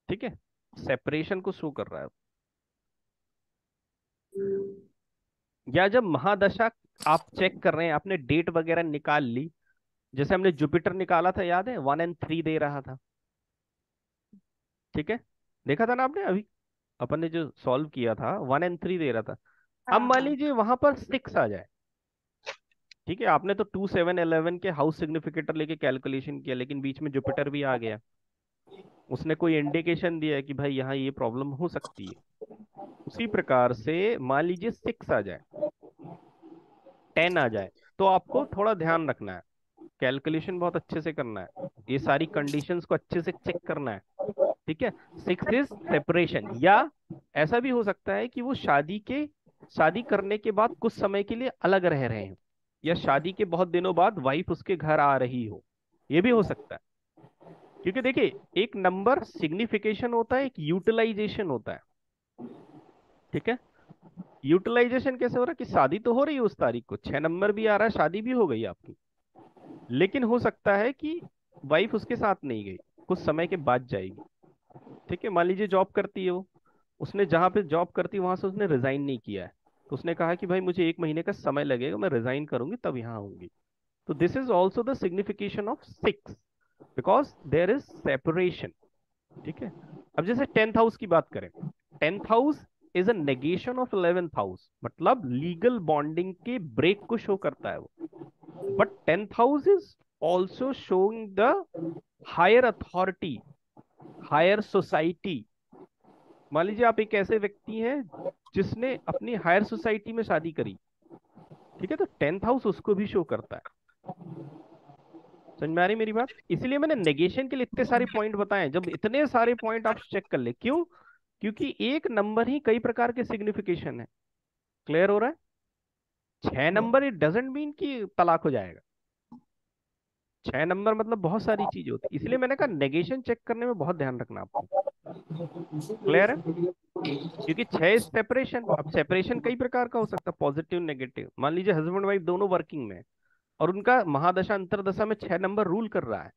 ठीक है, सेपरेशन को शो कर रहा है। या जब महादशा आप चेक कर रहे हैं, आपने डेट वगैरह निकाल ली, जैसे हमने जुपिटर निकाला था, याद है 1 और 3 दे रहा था। ठीक है, देखा था ना आपने अभी, अपन ने जो सॉल्व किया था 1 और 3 दे रहा था। अब हाँ मान हाँ। लीजिए वहां पर 6 आ जाए। ठीक है, आपने तो 2 7 11 के हाउस सिग्निफिकेटर लेके कैलकुलेशन किया, लेकिन बीच में जुपिटर भी आ गया, उसने कोई इंडिकेशन दिया है कि भाई यहाँ ये प्रॉब्लम हो सकती है। उसी प्रकार से मान लीजिए 6 आ जाए, 10 आ जाए, तो आपको थोड़ा ध्यान रखना है, कैलकुलेशन बहुत अच्छे से करना है, ये सारी कंडीशंस को अच्छे से चेक करना है। ठीक है, 6 इज सेपरेशन, या ऐसा भी हो सकता है कि वो शादी करने के बाद कुछ समय के लिए अलग रह रहे हैं, या शादी के बहुत दिनों बाद वाइफ उसके घर आ रही हो, ये भी हो सकता है। क्योंकि देखिए, एक नंबर सिग्निफिकेशन होता है, एक यूटिलाइजेशन होता है। ठीक है, यूटिलाइजेशन कैसे हो रहा है कि शादी तो हो रही है उस तारीख को, 6 नंबर भी आ रहा है, शादी भी हो गई आपकी, लेकिन हो सकता है कि वाइफ उसके साथ नहीं गई, कुछ समय के बाद जाएगी। ठीक है, मान लीजिए जॉब करती है वो, उसने जहाँ पे जॉब करती है वहां से उसने रिजाइन नहीं किया है, तो उसने कहा कि भाई मुझे 1 महीने का समय लगेगा, मैं रिजाइन करूंगी तब यहाँ आऊंगी। तो this is also the signification of 6, because there is separation. ठीक है, अब जैसे 10th हाउस की बात करें, 10th house is a negation of 11th house, मतलब लीगल बॉन्डिंग के ब्रेक को शो करता है वो। But 10th house is also showing the higher authority, higher society. मान लीजिए आप एक ऐसे व्यक्ति हैं जिसने अपनी हायर सोसाइटी में शादी करी, ठीक है, तो 10th हाउस उसको भी शो करता है। समझ में आ रही मेरी बात? इसलिए मैंने नेगेशन के लिए इतने सारे पॉइंट बताए हैं। जब इतने सारे पॉइंट आप चेक कर ले, क्यों? क्योंकि एक नंबर ही कई प्रकार के सिग्निफिकेशन है। क्लियर हो रहा है? 6 नंबर इट डजेंट मीन कि तलाक हो जाएगा। 6 नंबर मतलब बहुत सारी चीज होती है, इसलिए मैंने कहा नेगेशन चेक करने में बहुत ध्यान रखना आपको। क्लियर है? क्योंकि 6 सेपरेशन, अब सेपरेशन कई प्रकार का हो सकता है, पॉजिटिव नेगेटिव। मान लीजिए हस्बैंड वाइफ दोनों वर्किंग में है और उनका महादशा अंतरदशा में 6 नंबर रूल कर रहा है,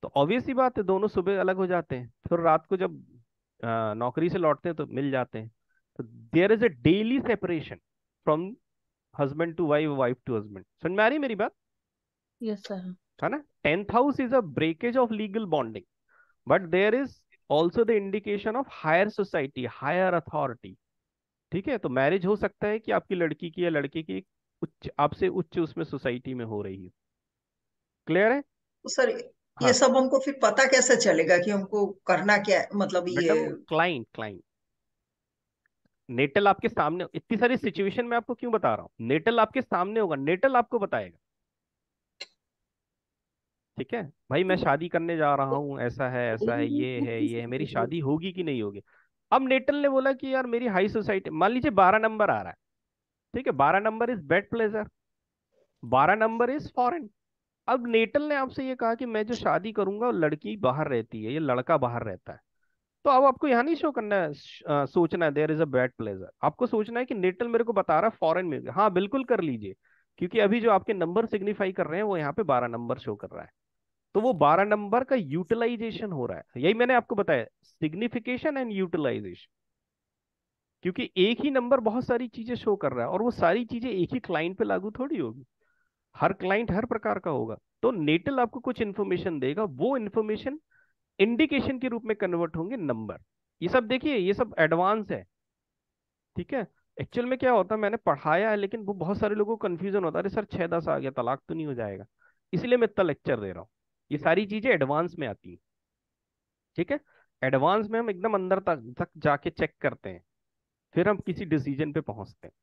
तो ऑब्वियस ही बात है दोनों सुबह अलग हो जाते हैं, फिर रात को जब नौकरी से लौटते हैं तो मिल जाते हैं। तो there is a daily separation from husband to wife, wife to husband. समझ में आ रही है मेरी बात? Yes sir. है ना? 10th house is a breakage of legal bonding, but there is also the indication of higher society, higher authority. ठीक है, तो मैरिज हो सकता है कि आपकी लड़की की या लड़के की उच्च, आपसे उच्च उसमें सोसाइटी में हो रही है। क्लियर है? तो सर ये हाँ सब हमको फिर पता कैसे चलेगा कि हमको करना क्या है, मतलब ये। मैडम, क्लाइंट क्लाइंट नेटल आपके सामने, इतनी सारी सिचुएशन में आपको क्यों बता रहा हूँ, नेटल आपके सामने होगा, नेटल आपको बताएगा। ठीक है भाई, मैं शादी करने जा रहा हूँ, ऐसा है ऐसा है, ये है, मेरी शादी होगी कि नहीं होगी। अब नेटल ने बोला कि यार मेरी हाई सोसाइटी, मान लीजिए 12 नंबर आ रहा है, ठीक है, 12 number is bed pleasure, 12 number is foreign. अब नेटल ने आपसे ये कहा कि मैं जो शादी करूंगा वो लड़की बाहर रहती है, ये लड़का बाहर रहता है। तो अब आपको यहाँ नहीं शो करना है, सोचना है there is a bad pleasure, आपको सोचना है कि नेटल मेरे को बता रहा है फॉरेन में। हाँ बिल्कुल कर लीजिए, क्योंकि अभी जो आपके नंबर सिग्निफाई कर रहे हैं वो यहाँ पे 12 नंबर शो कर रहा है, तो वो 12 नंबर का यूटिलाइजेशन हो रहा है। यही मैंने आपको बताया, सिग्निफिकेशन एंड यूटिलाइजेशन। क्योंकि एक ही नंबर बहुत सारी चीजें शो कर रहा है और वो सारी चीजें एक ही क्लाइंट पे लागू थोड़ी होगी, हर क्लाइंट हर प्रकार का होगा। तो नेटल आपको कुछ इन्फॉर्मेशन देगा, वो इन्फॉर्मेशन इंडिकेशन के रूप में कन्वर्ट होंगे नंबर। ये सब देखिए, ये सब एडवांस है। ठीक है, एक्चुअल में क्या होता है, मैंने पढ़ाया है लेकिन वो बहुत सारे लोगों को कंफ्यूजन होता है, अरे सर 6-10 आ गया, तलाक तो नहीं हो जाएगा? इसलिए मैं इतना लेक्चर दे रहा हूँ। ये सारी चीजें एडवांस में आती हैं। ठीक है, एडवांस में हम एकदम अंदर तक तक जाके चेक करते हैं, फिर हम किसी डिसीजन पे पहुंचते हैं।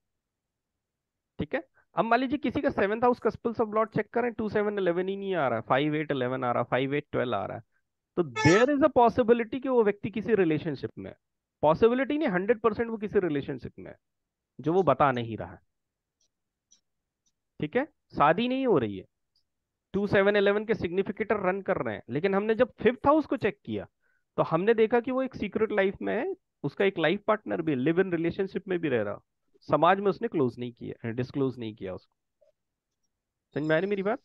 ठीक है, अब मान लीजिए किसी का 7th house cuspals of lord check करें, 2 7 11 ही नहीं आ रहा है, 5 8 11 आ रहा है, 5 8 12 आ रहा है, तो देयर इज अ पॉसिबिलिटी कि वो व्यक्ति किसी रिलेशनशिप में है। पॉसिबिलिटी नहीं, 100% वो किसी रिलेशनशिप में है जो वो बता नहीं रहा है। ठीक है, शादी नहीं हो रही है, 2 7 11 के सिग्निफिकेटर रन कर रहे हैं, लेकिन हमने जब 5th हाउस को चेक किया तो हमने देखा कि वो एक सीक्रेट लाइफ में है, उसका एक लाइफ पार्टनर भी, लिव इन रिलेशनशिप में भी रह रहा, समाज में उसने क्लोज नहीं किया, डिस्क्लोज नहीं किया उसको। समझ में आ रही मेरी बात?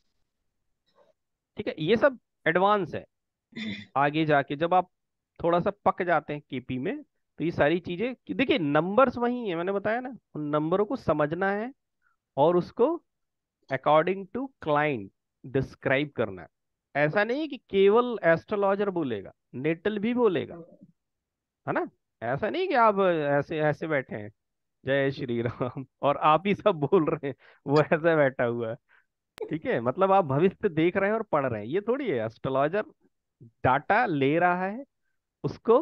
ठीक है, ये सब एडवांस है। आगे जाके जब आप थोड़ा सा पक जाते हैं केपी में, तो ये सारी चीजें देखिए, नंबर्स वही है, मैंने बताया ना, उन नंबरों को समझना है और उसको अकॉर्डिंग टू क्लाइंट डिस्क्राइब करना है। ऐसा नहीं कि केवल एस्ट्रोलॉजर बोलेगा, नेटल भी बोलेगा, है ना? ऐसा नहीं कि आप ऐसे ऐसे बैठे हैं, जय श्री राम, और आप ही सब बोल रहे हैं, वो ऐसे बैठा हुआ है। ठीक है, मतलब आप भविष्य देख रहे हैं और पढ़ रहे हैं, ये थोड़ी है। एस्ट्रोलॉजर डाटा ले रहा है, उसको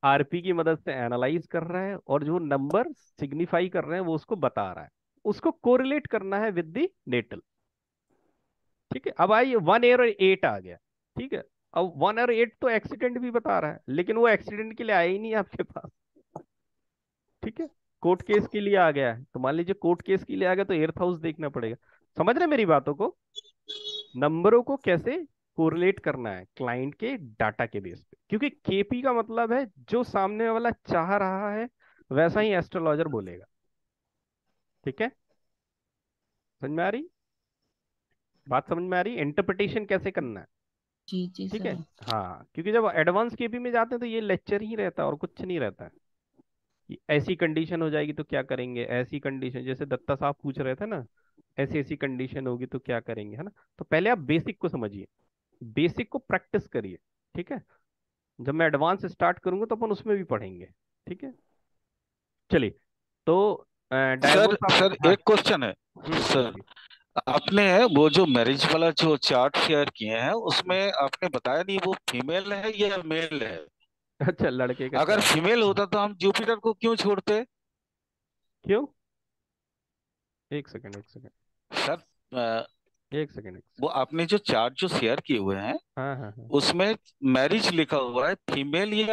आरपी की मदद से एनालाइज कर रहा है, और जो नंबर सिग्निफाई कर रहे हैं वो उसको बता रहा है, उसको कोरिलेट करना है विद द नेटल। ठीक है, अब आइए 1 और 8 आ गया। ठीक है, अब 1 और 8 तो एक्सीडेंट भी बता रहा है, लेकिन वो एक्सीडेंट के लिए आया ही नहीं आपके पास। ठीक है, कोर्ट केस के लिए आ गया है, तो मान लीजिए कोर्ट केस के लिए आ गया तो 8th हाउस देखना पड़ेगा। समझ रहे हैं मेरी बातों को? नंबरों को कैसे कोरिलेट करना है क्लाइंट के डाटा के बेस पे, क्योंकि केपी का मतलब है जो सामने वाला चाह रहा है वैसा ही एस्ट्रोलॉजर बोलेगा। ठीक है, समझ में आ रही बात? समझ में आ रही? इंटरप्रिटेशन कैसे करना है। जी जी ठीक है, सर। हाँ, क्योंकि जब एडवांस केपी में जाते हैं तो ये लेक्चर ही रहता है और कुछ नहीं रहता है कि ऐसी कंडीशन हो जाएगी तो क्या करेंगे, ऐसी कंडीशन जैसे दत्ता साहब पूछ रहे थे ना, ऐसी ऐसी कंडीशन होगी तो क्या करेंगे, है ना। तो पहले आप बेसिक को समझिए, बेसिक को प्रैक्टिस करिए। ठीक है, जब मैं एडवांस स्टार्ट करूंगा तो अपन उसमें भी पढ़ेंगे। ठीक है, चलिए। तो सर डायवोर्स आप, सर हाँ। एक क्वेश्चन है सर। पूछिए। आपने वो जो मैरिज वाला जो चार्ट शेयर किए हैं उसमें आपने बताया नहीं वो फीमेल है या मेल है। अच्छा, लड़के का अगर चार्ट। फीमेल होता तो हम जुपिटर को क्यों छोड़ते। क्यों? एक सेकंड, एक सेकंड, सर एक सेकंड, एक वो सेकंड। आपने जो चार्ट जो शेयर किए हुए हैं हाँ हाँ हाँ। उसमें मैरिज लिखा हुआ है, फीमेल या